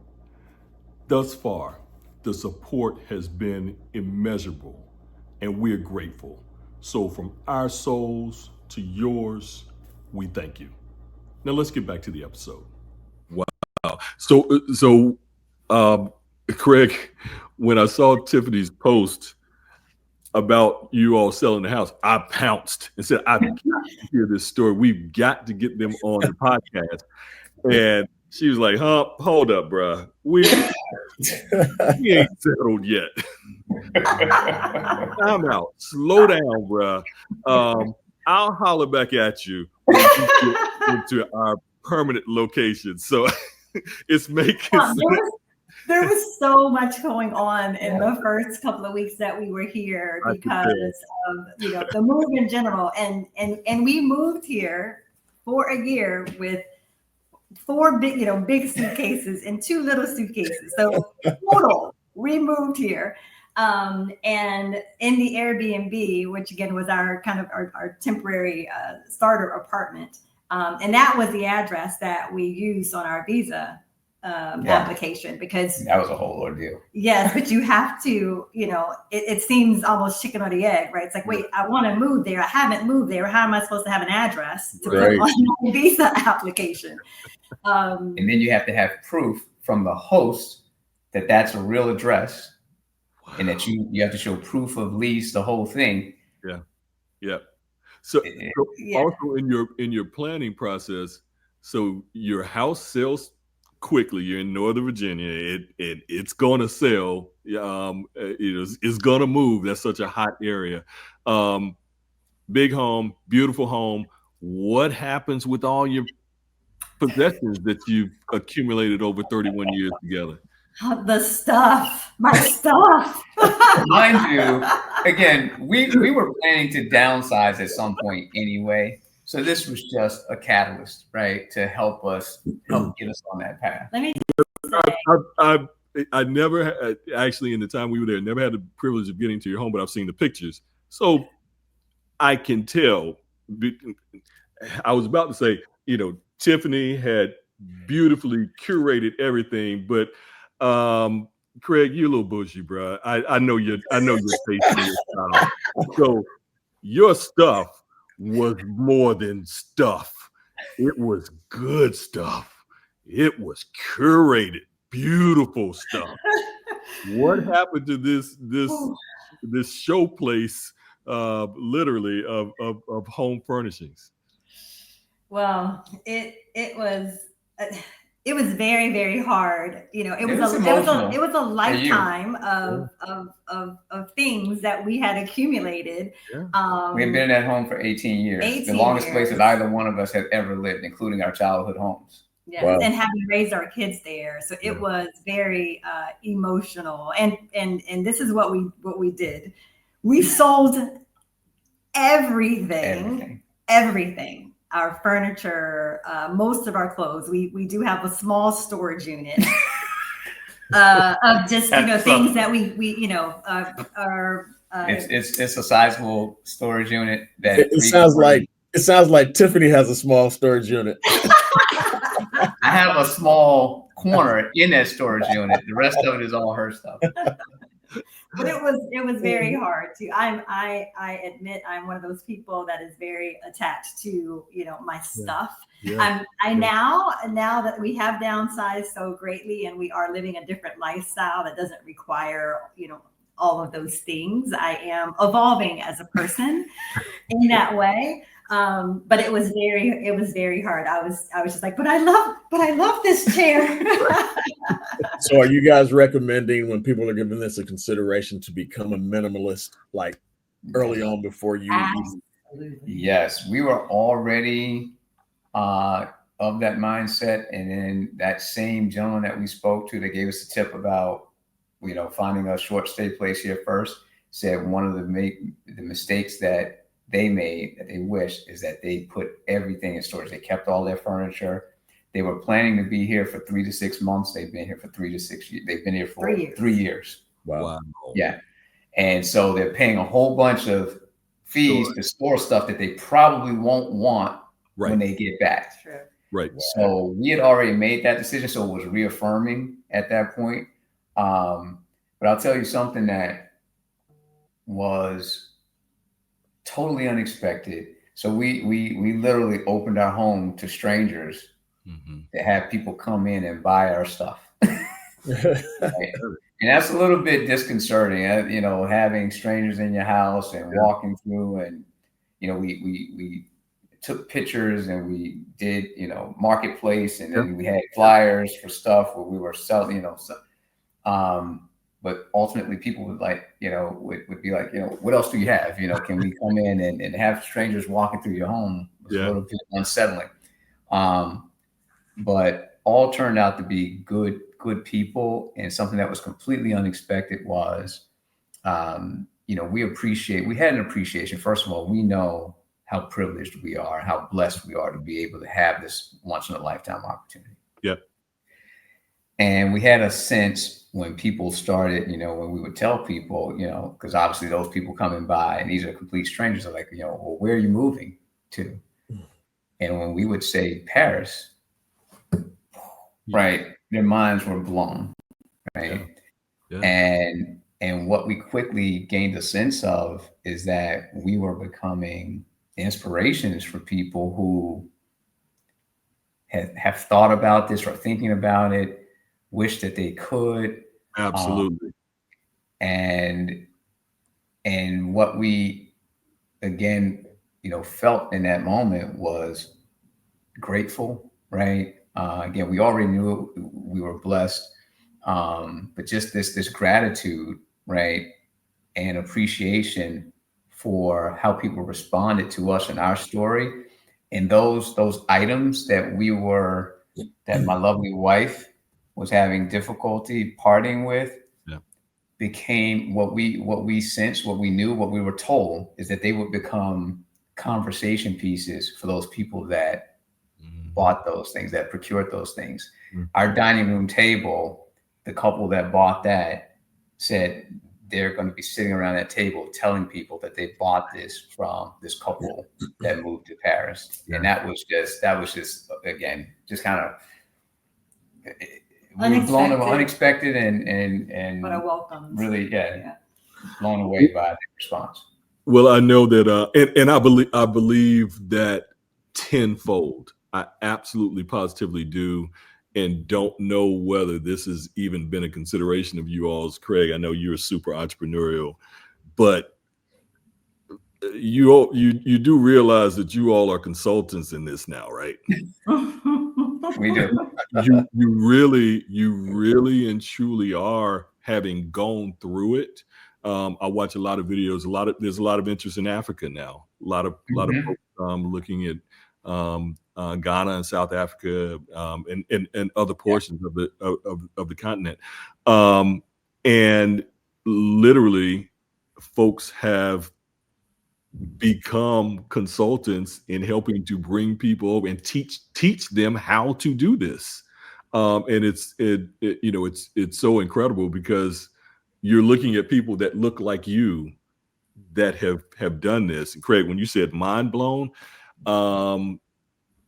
Thus far, the support has been immeasurable, and we're grateful. So from our souls to yours, we thank you. Now let's get back to the episode. Wow. So, Craig, when I saw Tiffany's post about you all selling the house, I pounced and said, I've got to hear this story. We've got to get them on the podcast. And she was like, hold up, bro. We ain't settled yet. I'm out. Slow down, bro. I'll holler back at you when we get into our permanent location. So it's making sense. There was so much going on in the first couple of weeks that we were here because of the move in general, and we moved here for a year with 4 big suitcases and 2 little suitcases. So total, we moved here. And in the Airbnb, which again was our kind of our temporary starter apartment. And that was the address that we used on our visa application, because that was a whole ordeal. Yes, but you have to, it seems almost chicken or the egg, right? It's like, wait, I want to move there. I haven't moved there. How am I supposed to have an address to put on my visa application? And then you have to have proof from the host that that's a real address, and that you have to show proof of lease, the whole thing. Yeah. So also in your planning process, so your house sells quickly. You're in Northern Virginia. It's gonna sell. It's gonna move. That's such a hot area. Big home, beautiful home. What happens with all your possessions that you've accumulated over 31 years together? The stuff, my stuff. Mind you, again, we were planning to downsize at some point anyway. So this was just a catalyst, right, to help get us on that path. Let me say, I never had, actually, in the time we were there, never had the privilege of getting to your home, but I've seen the pictures. So I can tell. I was about to say, Tiffany had beautifully curated everything, but Craig, you're a little bushy, bro. I know your taste and your style. So your stuff was more than stuff. It was good stuff. It was curated, beautiful stuff. What happened to this showplace, literally of home furnishings? Well, it was very, very hard. It was a lifetime of things that we had accumulated. Yeah. We had been in that home for 18 years. The longest place that either one of us had ever lived, including our childhood homes. Yes, wow. And having raised our kids there, so it was very emotional. And this is what we did. We sold everything. Our furniture, most of our clothes. We do have a small storage unit of just things that we are. It's a sizable storage unit. That it sounds like Tiffany has a small storage unit. I have a small corner in that storage unit. The rest of it is all her stuff. But it was very hard to. I admit I'm one of those people that is very attached to my stuff. Yeah. Now that we have downsized so greatly and we are living a different lifestyle that doesn't require all of those things, I am evolving as a person in that way. But it was very hard. I was just like, but I love this chair. So are you guys recommending, when people are giving this a consideration, to become a minimalist like early on before you? Absolutely. Yes, we were already of that mindset. And then that same gentleman that we spoke to that gave us a tip about, finding a short stay place here first, said one of the mistakes that they made, that they wish, is that they put everything in storage. They kept all their furniture. They were planning to be here for 3 to 6 months. They've been here for 3 to 6 years. They've been here for 3 years. Wow. Yeah. And so they're paying a whole bunch of fees to store stuff that they probably won't want when they get back. True. Right. So we had already made that decision. So it was reaffirming at that point. But I'll tell you something that was totally unexpected. So we literally opened our home to strangers to have people come in and buy our stuff. Right? And that's a little bit disconcerting, having strangers in your house and walking through, and we took pictures and we did marketplace, and then we had flyers for stuff where we were selling, but ultimately people would would be like, what else do you have? Can we come in and have strangers walking through your home? It was a little bit unsettling. But all turned out to be good people. And something that was completely unexpected was, we had an appreciation. First of all, we know how privileged we are, how blessed we are to be able to have this once in a lifetime opportunity. Yep. And we had a sense when people started, when we would tell people, because obviously those people coming by, and these are complete strangers, are like, well, where are you moving to? And when we would say Paris, right, their minds were blown, right? Yeah. And what we quickly gained a sense of is that we were becoming inspirations for people who have thought about this or thinking about it, wish that they could. Absolutely. And what we, again, felt in that moment was grateful, right? Again, we already knew we were blessed, but just this gratitude, right? And appreciation for how people responded to us and our story. And those items that my lovely wife was having difficulty parting with became what we sensed, what we knew, what we were told is that they would become conversation pieces for those people that bought those things, that procured those things. Our dining room table, the couple that bought that said they're going to be sitting around that table telling people that they bought this from this couple that moved to Paris. And that was just again, just kind of unexpected and but a welcome. Really, blown away by the response. Well, I know that, and I believe that tenfold. I absolutely, positively do, and don't know whether this has even been a consideration of you all's. Craig, I know you're super entrepreneurial, but you do realize that you all are consultants in this now, right? We do. You really and truly are, having gone through it. I watch a lot of videos. There's a lot of interest in Africa now. A lot of folks looking at Ghana and South Africa and other portions of the continent. And literally, folks have become consultants in helping to bring people over and teach them how to do this. And it's so incredible because you're looking at people that look like you that have done this. And Craig, when you said mind blown, Darren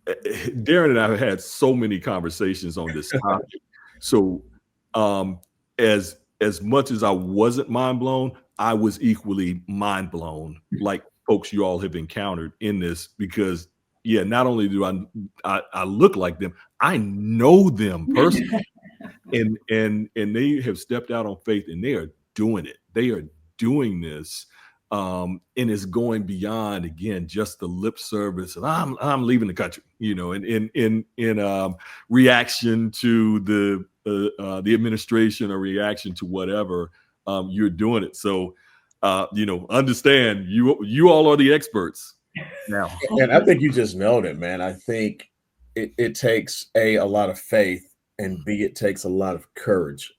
and I have had so many conversations on this topic. So as much as I wasn't mind blown, I was equally mind blown, like folks you all have encountered in this, because not only do I look like them, I know them personally. and they have stepped out on faith, and they are doing it. They are doing this, and it's going beyond, again, just the lip service and I'm leaving the country, in reaction to the administration or reaction to whatever. You're doing it. So understand you all are the experts now. And I think you just nailed it, man. I think it takes a lot of faith, and B, it takes a lot of courage.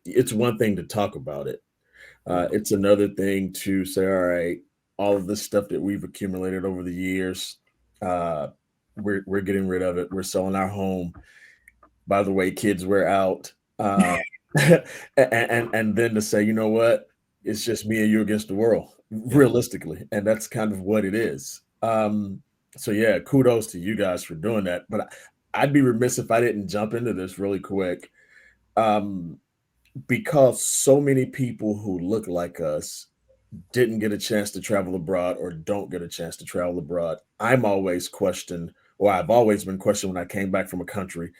It's one thing to talk about it. It's another thing to say, all right, all of this stuff that we've accumulated over the years, we're getting rid of it. We're selling our home. By the way, kids, we're out. And then to say, you know what? It's just me and you against the world, realistically. And that's kind of what it is. So yeah, kudos to you guys for doing that. But I'd be remiss if I didn't jump into this really quick. Because so many people who look like us didn't get a chance to travel abroad or don't get a chance to travel abroad. I've always been questioned when I came back from a country,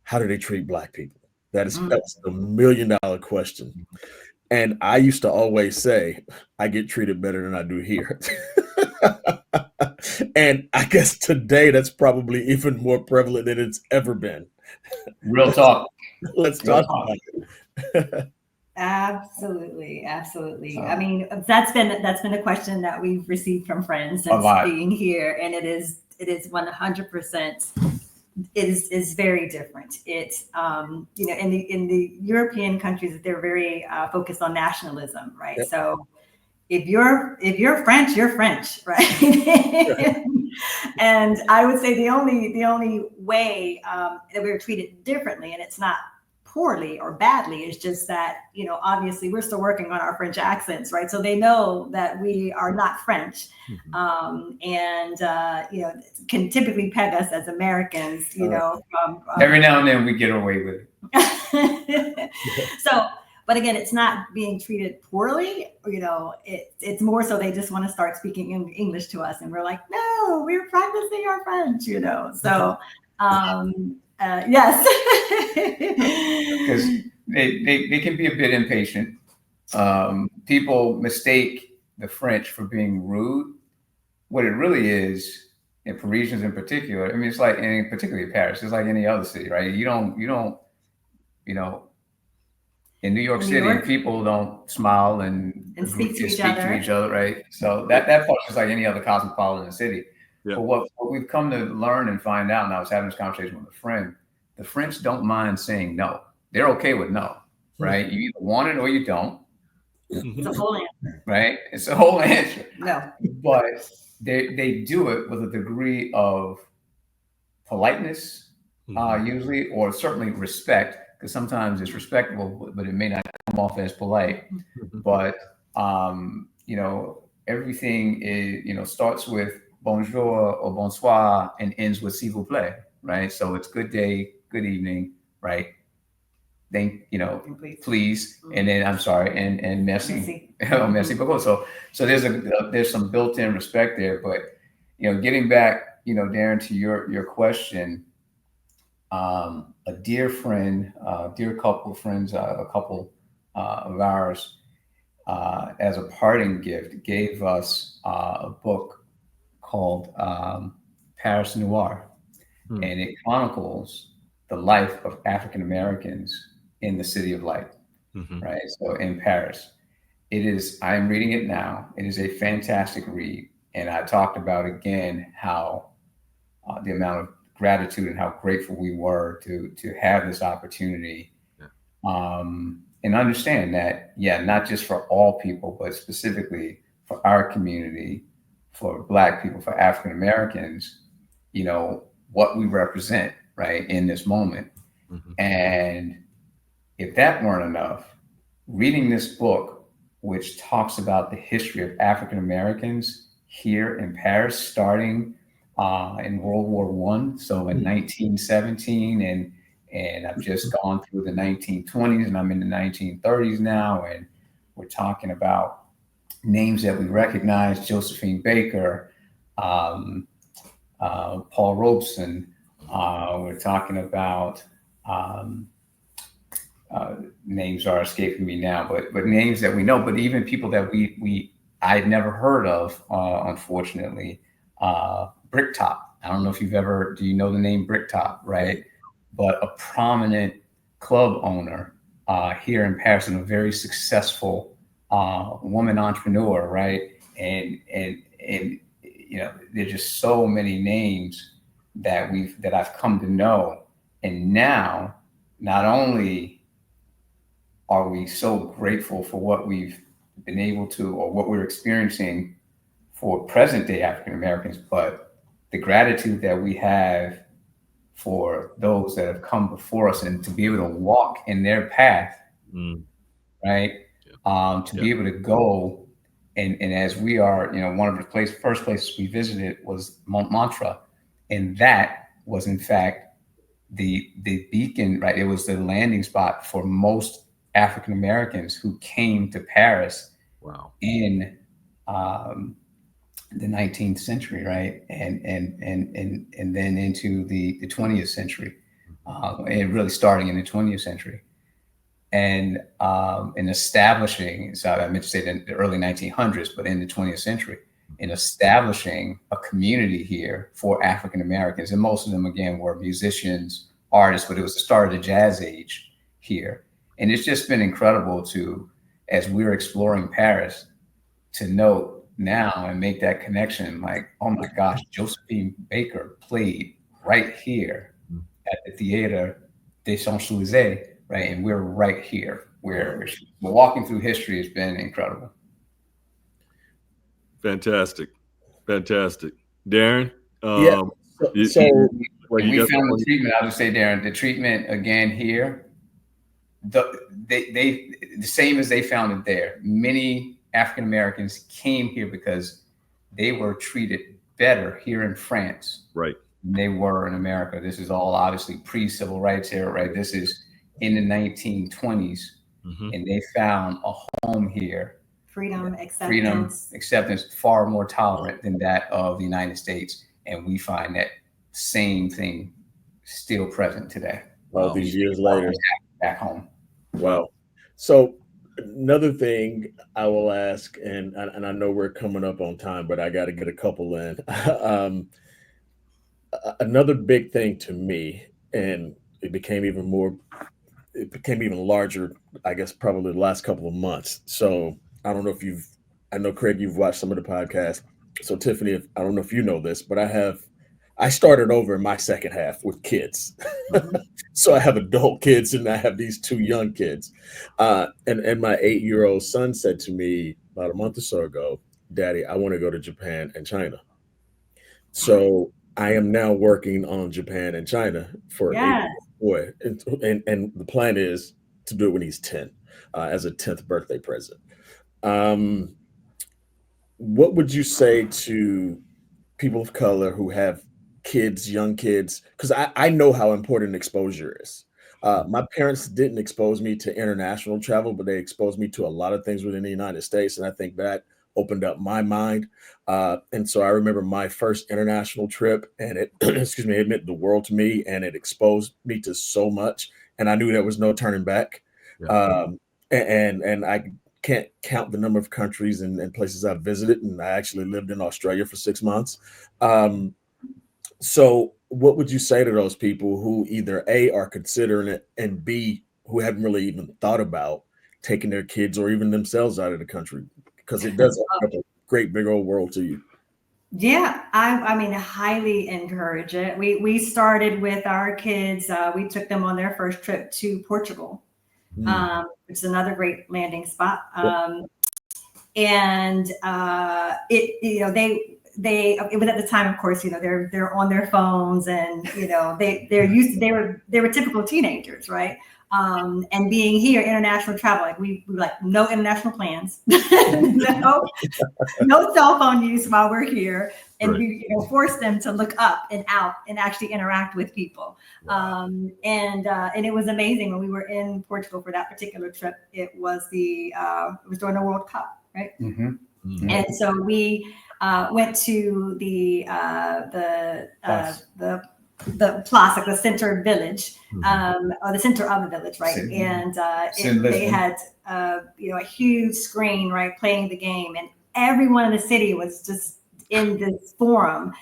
how do they treat Black people? That's the $1 million question. And I used to always say, I get treated better than I do here. And I guess today that's probably even more prevalent than it's ever been. Real talk. Let's talk about it. Absolutely. I mean, that's been a question that we've received from friends since being here, and it is 100%. It is very different. It's in the European countries, they're very focused on nationalism, right? Yep. So if you're French, you're French, right? And I would say the only way that we were treated differently, and it's not poorly or badly, is just that, obviously we're still working on our French accents, right? So they know that we are not French, and can typically peg us as Americans, from every now and then we get away with it. So, but again, it's not being treated poorly, it's more so they just want to start speaking English to us, and we're like, no, we're practicing our French, so yes. Because they can be a bit impatient. People mistake the French for being rude. What it really is, in Parisians in particular, I mean, it's like, and particularly Paris, it's like any other city, right? You don't, in New York City, people don't smile and speak to each other, right? So that part is like any other cosmopolitan city. Yeah. But what we've come to learn and find out, and I was having this conversation with a friend, the French don't mind saying no. They're okay with no, right? You either want it or you don't. It's a whole answer. Right? It's a whole answer. No. But they do it with a degree of politeness, usually, or certainly respect, because sometimes it's respectable, but it may not come off as polite. But everything is, starts with bonjour or bonsoir and ends with s'il vous plaît, right? So it's good day, good evening, right? Please, and then I'm sorry, and merci, merci beaucoup. So there's some built-in respect there. But getting back, Darren, to your question, a dear friend, dear couple of friends, a couple of ours, as a parting gift, gave us a book called Paris Noir, and it chronicles the life of African Americans in the City of Light, right? So in Paris, I'm reading it now. It is a fantastic read. And I talked about again how the amount of gratitude and how grateful we were to have this opportunity. And understand that, not just for all people, but specifically for our community, for Black people, for African Americans, what we represent, right, in this moment. And if that weren't enough, reading this book, which talks about the history of African Americans here in Paris, starting in World War I, so in 1917, and I've just gone through the 1920s, and I'm in the 1930s now, and we're talking about names that we recognize: Josephine Baker, Paul Robeson. We're talking about names are escaping me now, but names that we know, but even people that I'd never heard of, unfortunately. Bricktop. I don't know if do you know the name Bricktop, right? But a prominent club owner here in Paris, and a very successful woman entrepreneur, right? And there's just so many names that I've come to know. And now, not only are we so grateful for what we've been able to, or what we're experiencing for present day African Americans, but the gratitude that we have for those that have come before us, and to be able to walk in their path, right? To be able to go, and as we are, one of the first places we visited was Montmartre, and that was in fact the beacon, right? It was the landing spot for most African Americans who came to Paris in the 19th century, right? And then into the 20th century, and really starting in the 20th century. And in establishing, so I meant to say the early 1900s, but in the 20th century, in establishing a community here for African Americans. And most of them, again, were musicians, artists, but it was the start of the jazz age here. And it's just been incredible as we're exploring Paris, to note now and make that connection, like, oh my gosh, Josephine Baker played right here at the Theater des Champs-Élysées, right? And we're right here. We're walking through history has been incredible. Fantastic. Darren? We found the treatment. I'll just say, Darren, the treatment again here, the same as they found it there. Many African Americans came here because they were treated better here in France, right, than they were in America. This is all obviously pre-civil rights era, right? This is in the 1920s, and they found a home here. Freedom, acceptance, far more tolerant than that of the United States, and we find that same thing still present today. All these years later, back home. Wow. So another thing I will ask, and I know we're coming up on time, but I got to get a couple in. Another big thing to me, and it became even larger, I guess, probably the last couple of months. So I don't know if I know, Craig, you've watched some of the podcasts. So Tiffany, I don't know if you know this, but I started over in my second half with kids. So I have adult kids and I have these 2 young kids. And my 8-year-old son said to me about a month or so ago, Daddy, I want to go to Japan and China. So I am now working on Japan and China for an Yes. 8-year-old boy. And the plan is to do it when he's 10, as a 10th birthday present. What would you say to people of color who have kids, young kids? Because I know how important exposure is. My parents didn't expose me to international travel, but they exposed me to a lot of things within the United States. And I think that opened up my mind. And so I remember my first international trip, and it, excuse me, it meant the world to me, and it exposed me to so much. And I knew there was no turning back. Yeah. And I can't count the number of countries and places I've visited. And I actually lived in Australia for 6 months. So what would you say to those people who either A, are considering it, and B, who haven't really even thought about taking their kids or even themselves out of the country? Because it does open up a great big old world to you. Yeah, I mean, I highly encourage it. We started with our kids. We took them on their first trip to Portugal. It's another great landing spot. And it, you know, it was at the time, of course, you know, they're on their phones, and you know, they were typical teenagers, right? And being here, international travel, like we like no international plans, no cell phone use while we're here, and Right. we force them to look up and out and actually interact with people. And it was amazing when we were in Portugal for that particular trip. It was it was during the World Cup, right? And so we went to the plaza, like the center village, or the center of the village, right? And they had a huge screen, right, playing the game, and everyone in the city was just in this forum,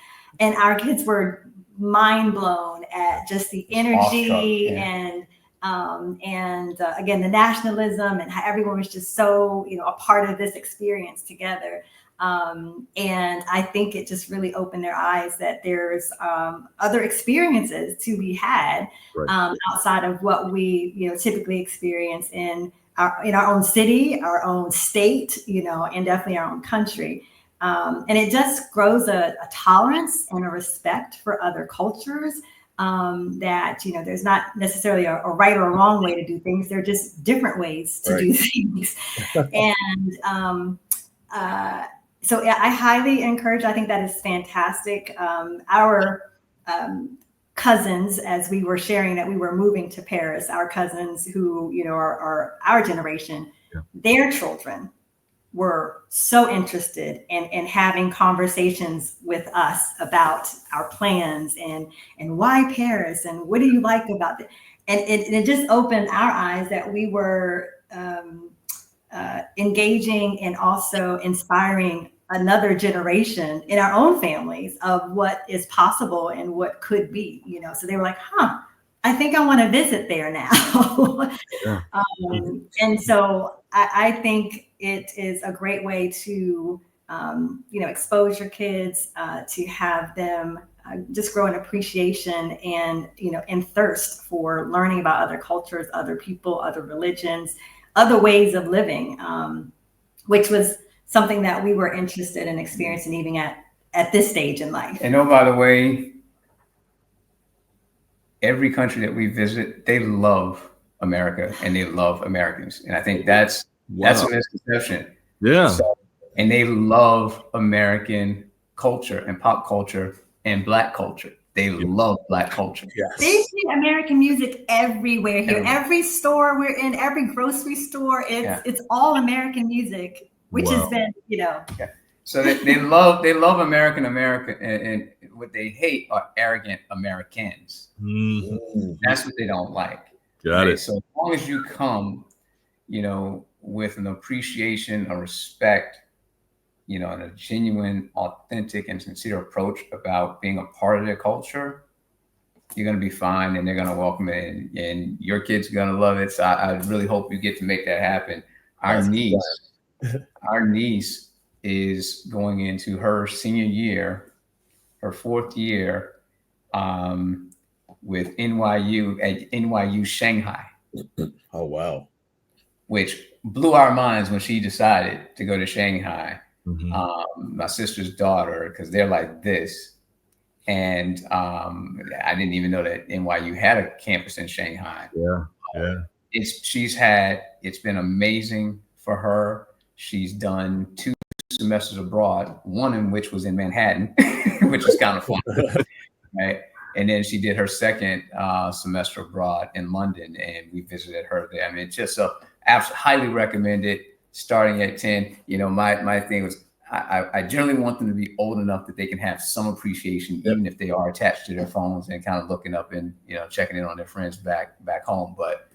and our kids were mind blown at just the energy and again, the nationalism, and how everyone was just so a part of this experience together. And I think it just really opened their eyes that there's other experiences to be had outside of what we typically experience in our own city, our own state, and definitely our own country. And it just grows a tolerance and a respect for other cultures. That there's not necessarily a right or a wrong way to do things. They're just different ways to do things. And so I highly encourage. I think that is fantastic. Our cousins, as we were sharing that we were moving to Paris, our cousins who are our generation, their children were so interested in having conversations with us about our plans and why Paris and what do you like about it. And it just opened our eyes that we were engaging and also inspiring another generation in our own families of what is possible and what could be, so they were like, I think I want to visit there now. And so I think it is a great way to, expose your kids, to have them just grow an appreciation and, and thirst for learning about other cultures, other people, other religions, other ways of living, which was something that we were interested in experiencing even at this stage in life. And by the way, every country that we visit, they love America and they love Americans. And I think that's a misconception. Yeah. So, and they love American culture and pop culture and Black culture. They love Black culture. Yes. They see American music everywhere here. Every store we're in, every grocery store, it's all American music, which has been, So they love America, and what they hate are arrogant Americans. That's what they don't like. Got it. So as long as you come, with an appreciation, a respect, and a genuine, authentic, and sincere approach about being a part of their culture, you're going to be fine, and they're going to welcome it, and your kids are going to love it. So I really hope you get to make that happen. Our niece is going into her senior year, her 4th year, with NYU at NYU Shanghai. Oh, wow. Which blew our minds when she decided to go to Shanghai. My sister's daughter, because they're like this. And I didn't even know that NYU had a campus in Shanghai. It's been amazing for her. She's done 2 semesters abroad, one in which was in Manhattan, which is kind of fun, right? And then she did her 2nd semester abroad in London, and we visited her there. I mean, it's just so highly recommend it. Starting at 10, my thing was I generally want them to be old enough that they can have some appreciation, even if they are attached to their phones and kind of looking up and checking in on their friends back home. But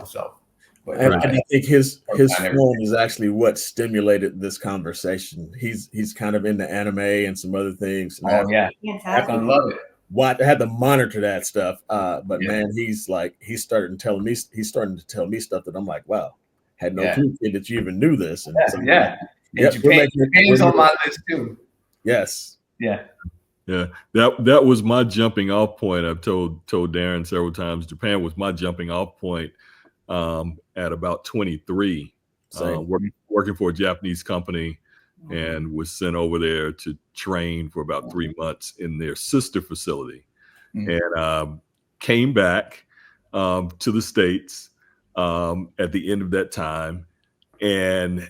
so. But I do think his phone is actually what stimulated this conversation. He's kind of into anime and some other things. And I love it. I had to monitor that stuff. But man, he's starting to tell me stuff that I'm like, wow, had no clue that you even knew this. And Japan's on my list too. Yes. Yeah. Yeah. That was my jumping off point. I've told Darren several times. Japan was my jumping off point at about 23, working for a Japanese company, and was sent over there to train for about 3 months in their sister facility, and came back to the States at the end of that time. And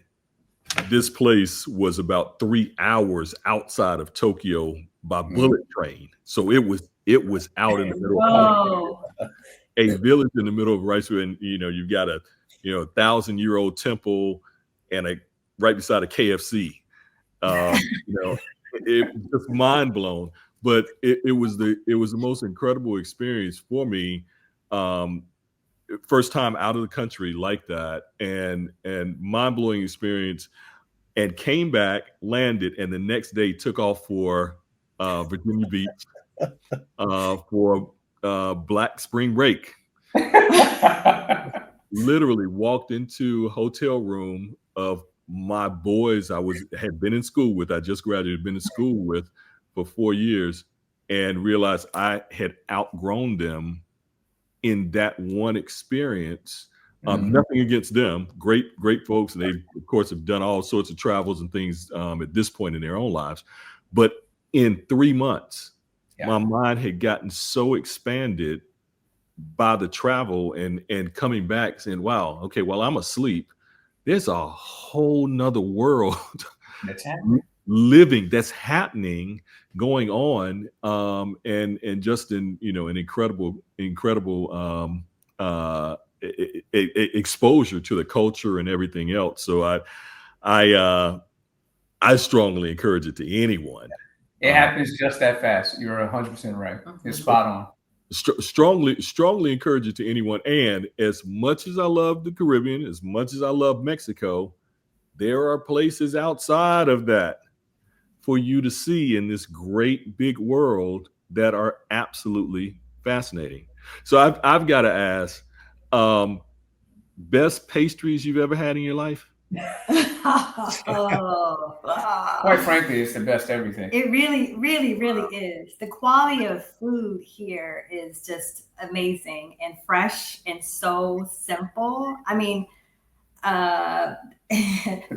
this place was about 3 hours outside of Tokyo by bullet train. So it was out in the middle of a village in the middle of rice, and you've got a 1,000-year-old temple and right beside a KFC. It was just mind blown. But it was the most incredible experience for me. First time out of the country like that, and mind blowing experience. And came back, landed, and the next day took off for Virginia Beach for Black Spring Break. Literally walked into a hotel room of my boys I had been in school with. I just graduated, been in school with for 4 years, and realized I had outgrown them in that one experience. Nothing against them, great folks, and they of course have done all sorts of travels and things at this point in their own lives. But in 3 months, my mind had gotten so expanded by the travel and coming back, saying, "Wow, okay, while I'm asleep, there's a whole nother world that's happening, going on, and just in an incredible exposure to the culture and everything else." So I strongly encourage it to anyone. It happens just that fast. You're 100% right. You're spot on. Strongly encourage it to anyone. And as much as I love the Caribbean, as much as I love Mexico, there are places outside of that for you to see in this great big world that are absolutely fascinating. So I've got to ask, best pastries you've ever had in your life? Quite frankly, it's the best everything. It really, really, really is. The quality of food here is just amazing and fresh and so simple. I mean,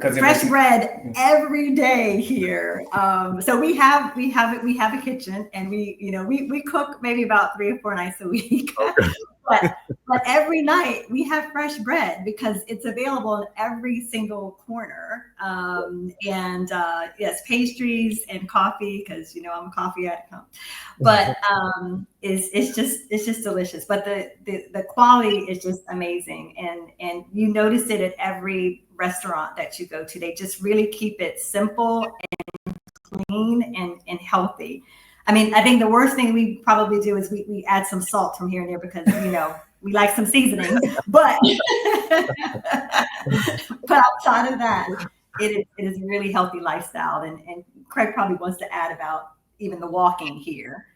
fresh bread every day here. So we have a kitchen, and we cook maybe about 3 or 4 nights a week. But every night we have fresh bread because it's available in every single corner. Yes, pastries and coffee, because I'm a coffee addict. But it's just delicious. But the quality is just amazing, and you notice it at every restaurant that you go to. They just really keep it simple and clean and healthy. I mean, I think the worst thing we probably do is we add some salt from here and there because, we like some seasoning. But outside of that, it is a really healthy lifestyle. And Craig probably wants to add about even the walking here,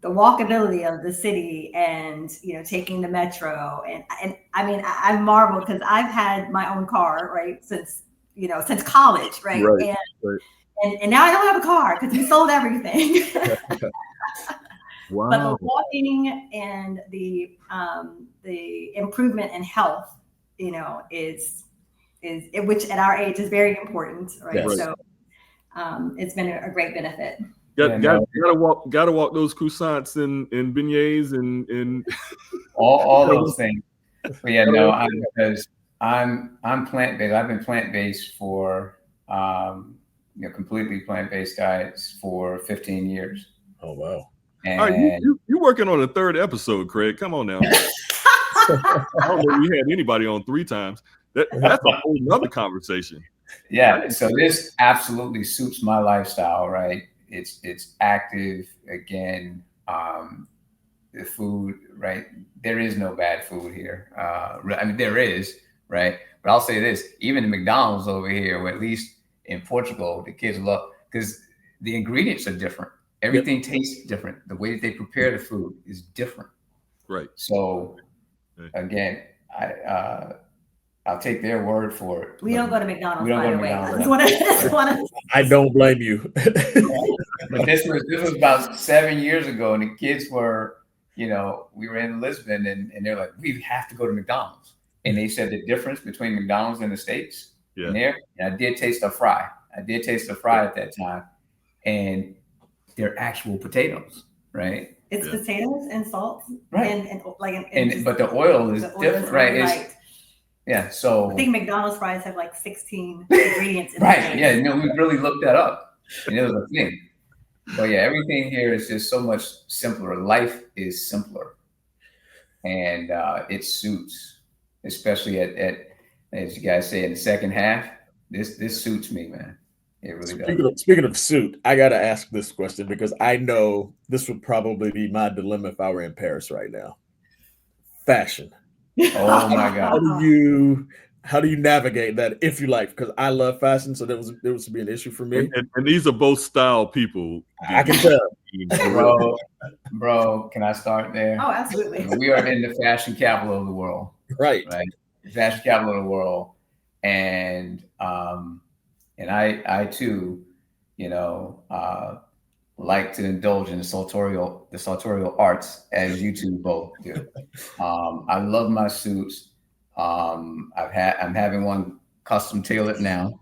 the walkability of the city, and taking the metro. And I mean, I marvel because I've had my own car, right, since since college, right? And now I don't have a car because we sold everything. Wow. But the walking and the improvement in health, is which at our age is very important, right? Yes. So it's been a great benefit. Gotta walk those croissants and beignets and all those things. But yeah, no, because I'm plant-based. I've been plant-based for completely plant-based diets for 15 years. Oh wow. And all right, you're working on a third episode, Craig. Come on now. I don't know we had anybody on 3 times. That's a whole nother conversation. Yeah. So this absolutely suits my lifestyle, right? It's active. Again, the food, right? There is no bad food here. I mean, there is, right? But I'll say this, even the McDonald's over here, or at least in Portugal, the kids love, because the ingredients are different. Everything tastes different. The way that they prepare the food is different. Right. So again, I'll take their word for it. We don't go to McDonald's. We don't go to McDonald's. I don't blame you. But this was about 7 years ago, and the kids were, we were in Lisbon, and they're like, we have to go to McDonald's. And they said the difference between McDonald's and the States. Yeah. And I did taste a fry. at that time, and they're actual potatoes, right? It's potatoes and salt, right? But the oil is different, right? Yeah. So I think McDonald's fries have like 16 ingredients. Right. Yeah. We really looked that up, and it was a thing. But yeah, everything here is just so much simpler. Life is simpler, and it suits, especially at as you guys say in the second half. This suits me, man. It really does. Speaking of suit, I got to ask this question because I know this would probably be my dilemma if I were in Paris right now. Fashion. Oh my God. How do you navigate that if you like? Because I love fashion, so there was be an issue for me. And these are both style people. I can tell. Bro, can I start there? Oh, absolutely. We are in the fashion capital of the world. Right. The fashion capital of the world. And I too, like to indulge in the sartorial arts, as you two both do. I love my suits. I'm having one custom tailored now.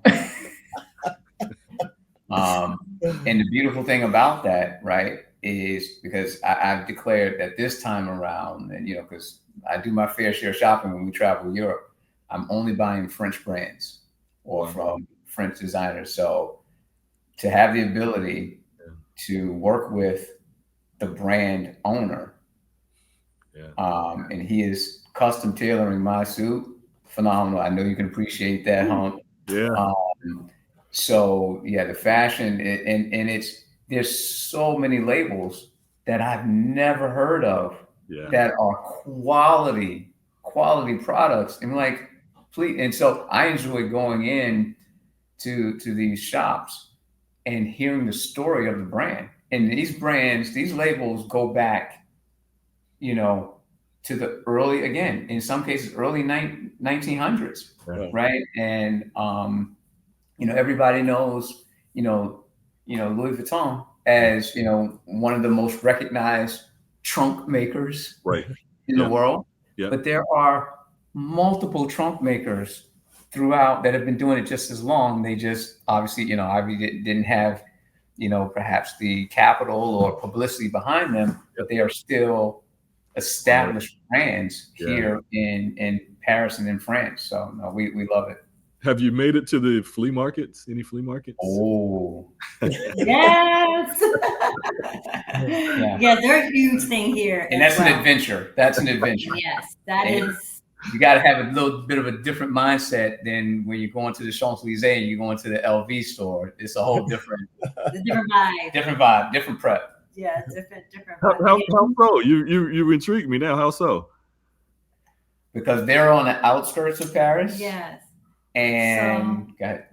And the beautiful thing about that, right, is because I've declared that this time around, and because I do my fair share of shopping when we travel to Europe, I'm only buying French brands or from French designers. So to have the ability to work with the brand owner, and he is custom tailoring my suit, phenomenal. I know you can appreciate that, Hump. Yeah. So the fashion and there's so many labels that I've never heard of that are quality products, and like, please. And so I enjoy going in to these shops and hearing the story of the brand. And these brands, these labels go back, to the early, again, in some cases, early 1900s, right? And everybody knows, Louis Vuitton as one of the most recognized trunk makers in the world. Yeah. But there are multiple trunk makers throughout that have been doing it just as long. They just obviously, didn't have, perhaps the capital or publicity behind them, but they are still established brands here in Paris and in France. So no, we love it. Have you made it to the flea markets? Any flea markets? Oh, yes. Yeah, they're a huge thing here. And that's an adventure. That's an adventure. Yes, that is. You got to have a little bit of a different mindset than when you're going to the Champs-Élysées and you're going to the LV store. It's a whole different vibe. Different vibe, different prep. Yeah, different. How so? You intrigued me now. How so? Because they're on the outskirts of Paris. Yes. And Paris.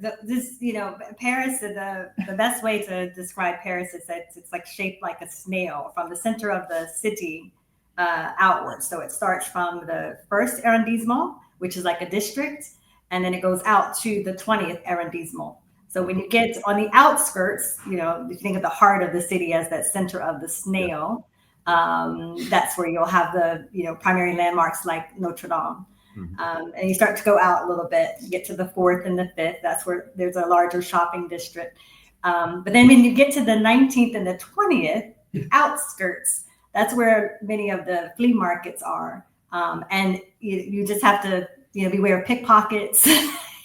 The best way to describe Paris is that it's like shaped like a snail from the center of the city outward. So it starts from the first arrondissement, which is like a district, and then it goes out to the 20th arrondissement. So when you get on the outskirts, you know, if you think of the heart of the city as that center of the snail, that's where you'll have the, you know, primary landmarks like Notre Dame. And you start to go out a little bit, you get to the 4th and the 5th. That's where there's a larger shopping district. But then when you get to the 19th and the 20th, the outskirts, that's where many of the flea markets are. And you just have to, you know, beware of pickpockets.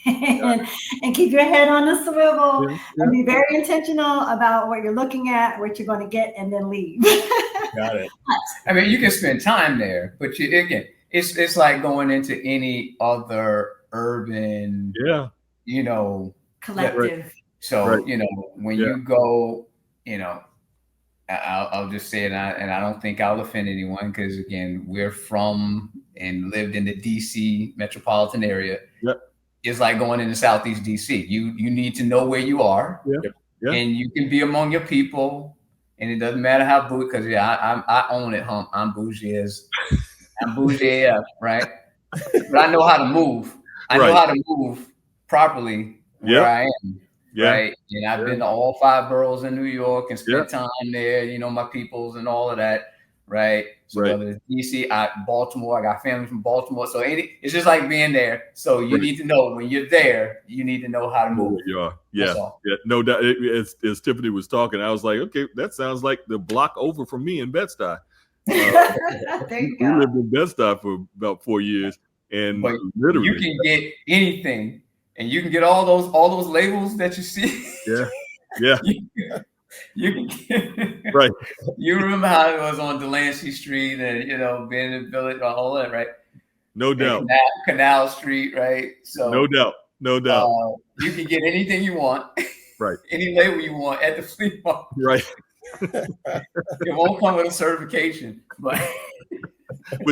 And keep your head on the swivel and be very intentional about what you're looking at, what you're going to get, and then leave. Got it. I mean, you can spend time there, but again, it's like going into any other urban, you know, collective. So, you know, when you go, you know, I'll just say it, and I don't think I'll offend anyone, because again, we're from and lived in the DC metropolitan area. It's like going into Southeast DC. You need to know where you are, and you can be among your people, and it doesn't matter how bougie. Because I own it, hump. I'm bougie AF, right? But I know how to move. I know how to move properly where I am, right? And I've been to all 5 boroughs in New York and spent time there. You know, my peoples and all of that, right? So whether it's DC, Baltimore, I got family from Baltimore. So it's just like being there. So you need to know when you're there, you need to know how to move. You are. No doubt. As Tiffany was talking, I was like, okay, that sounds like the block over from me in Bed-Stuy. There you go. We lived in Bed-Stuy for about 4 years, and but literally, you can get anything, and you can get all those labels that you see. You can get, right. You remember how it was on Delancey Street, and you know, being in the village, all that, right? No doubt. Canal Street, right? So no doubt. You can get anything you want, right? Any label you want at the flea market, right? It won't come with a certification, but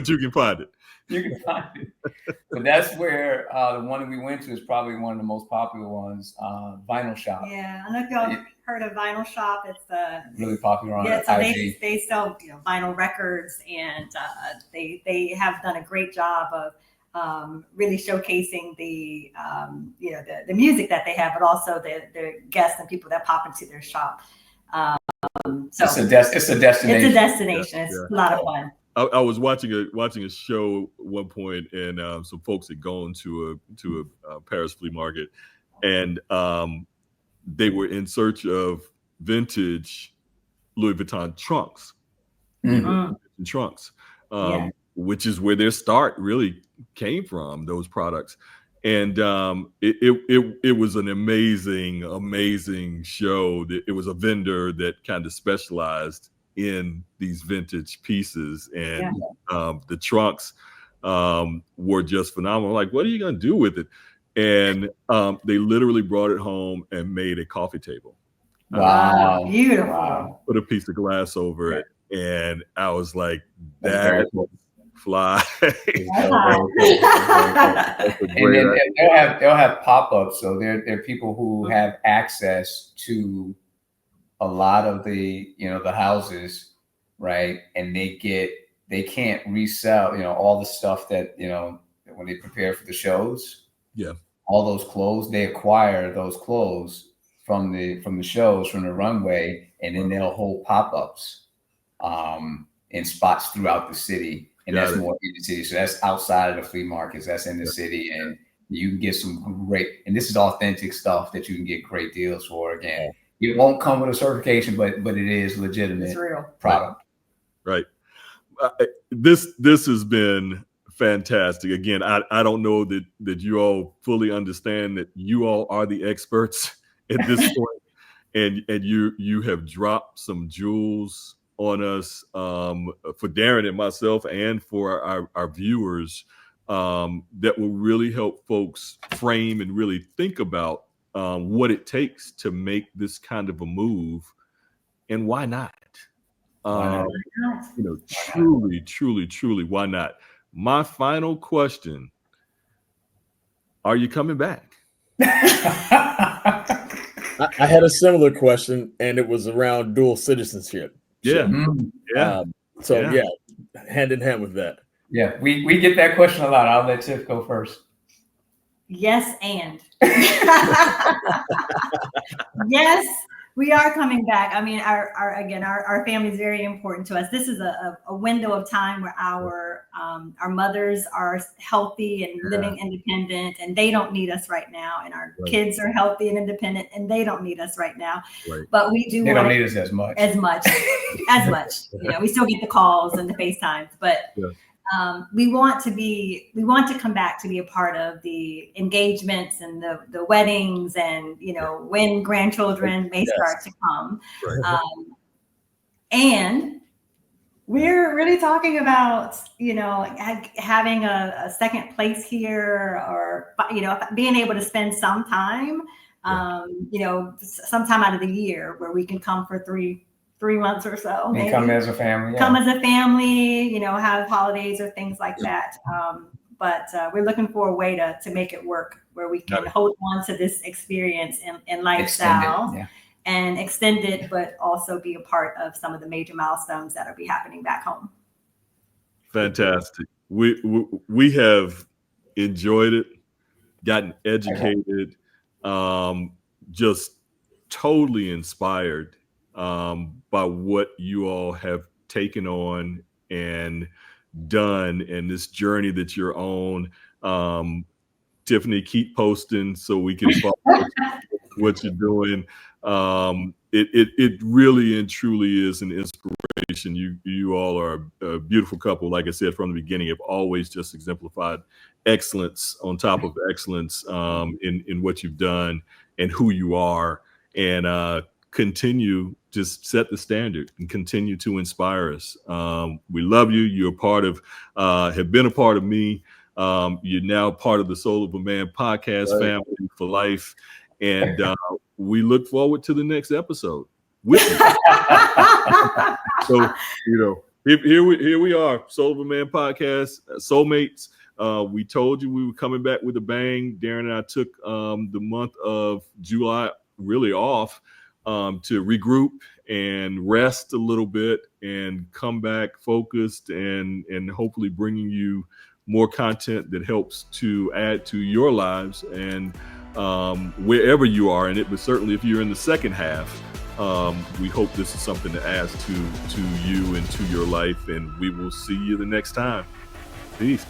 you can find it. You can find it. But that's where the one that we went to is probably one of the most popular ones, Vinyl Shop. Yeah, I don't know if y'all heard of Vinyl Shop. It's really popular on so IG. they sell, you know, vinyl records, and they have done a great job of really showcasing the you know, the music that they have, but also the guests and people that pop into their shop. So it's a destination. It's a destination. It's a lot of fun. I was watching a show at one point, and some folks had gone to a Paris flea market, and they were in search of vintage Louis Vuitton trunks, which is where their start really came from, those products. And it was an amazing show. It was a vendor that kind of specialized in these vintage pieces, and the trunks were just phenomenal. Like, what are you gonna do with it? And they literally brought it home and made a coffee table. Wow, beautiful! Put a piece of glass over it, and I was like, that fly. And then they'll have pop-ups. So they're people who have access to a lot of the, you know, the houses, right? And they can't resell, you know, all the stuff that, you know, when they prepare for the shows. Yeah. All those clothes, they acquire those clothes from the shows, from the runway, and then they'll hold pop-ups in spots throughout the city. And that's more in the city. So that's outside of the flea markets. That's in the city. And you can get some great, and this is authentic stuff that you can get great deals for. Again, it won't come with a certification, but it is legitimate. It's real product. Right. This has been fantastic. Again, I don't know that you all fully understand that you all are the experts at this point, and you have dropped some jewels on us, for Darren and myself, and for our viewers, that will really help folks frame and really think about what it takes to make this kind of a move, and why not? You know, truly, why not? My final question: are you coming back? I had a similar question, and it was around dual citizenship. So hand in hand with that. Yeah, we get that question a lot. I'll let Tiff go first. Yes, and yes, we are coming back. I mean, our family is very important to us. This is a window of time where our mothers are healthy and living independent, and they don't need us right now. And our kids are healthy and independent, and they don't need us right now. Right. But we do. They don't need us as much. As much. You know, we still get the calls and the FaceTimes, but. Yeah. We want to come back to be a part of the engagements and the weddings, and you know, when grandchildren may start to come. Right. And we're really talking about, you know, having a second place here, or you know, being able to spend some time, you know, some time out of the year where we can come for three months or so. And come as a family. Yeah. Come as a family, you know, have holidays or things like that. But we're looking for a way to make it work where we can hold on to this experience and lifestyle and extend it, but also be a part of some of the major milestones that will be happening back home. Fantastic. We have enjoyed it, gotten educated, just totally inspired by what you all have taken on and done, and this journey that you're on. Tiffany, keep posting so we can follow what you're doing. It really and truly is an inspiration. You all are a beautiful couple. Like I said from the beginning, have always just exemplified excellence on top of excellence in what you've done and who you are, and continue just set the standard and continue to inspire us. We love you. You're a part of, have been a part of me. You're now part of the Soul of a Man podcast family for life. And we look forward to the next episode with you. So, you know, here we are, Soul of a Man podcast, soulmates. We told you we were coming back with a bang. Darren and I took the month of July really off to regroup and rest a little bit and come back focused and hopefully bringing you more content that helps to add to your lives and wherever you are in it. But certainly if you're in the second half, we hope this is something that adds to you and to your life, and we will see you the next time. Peace.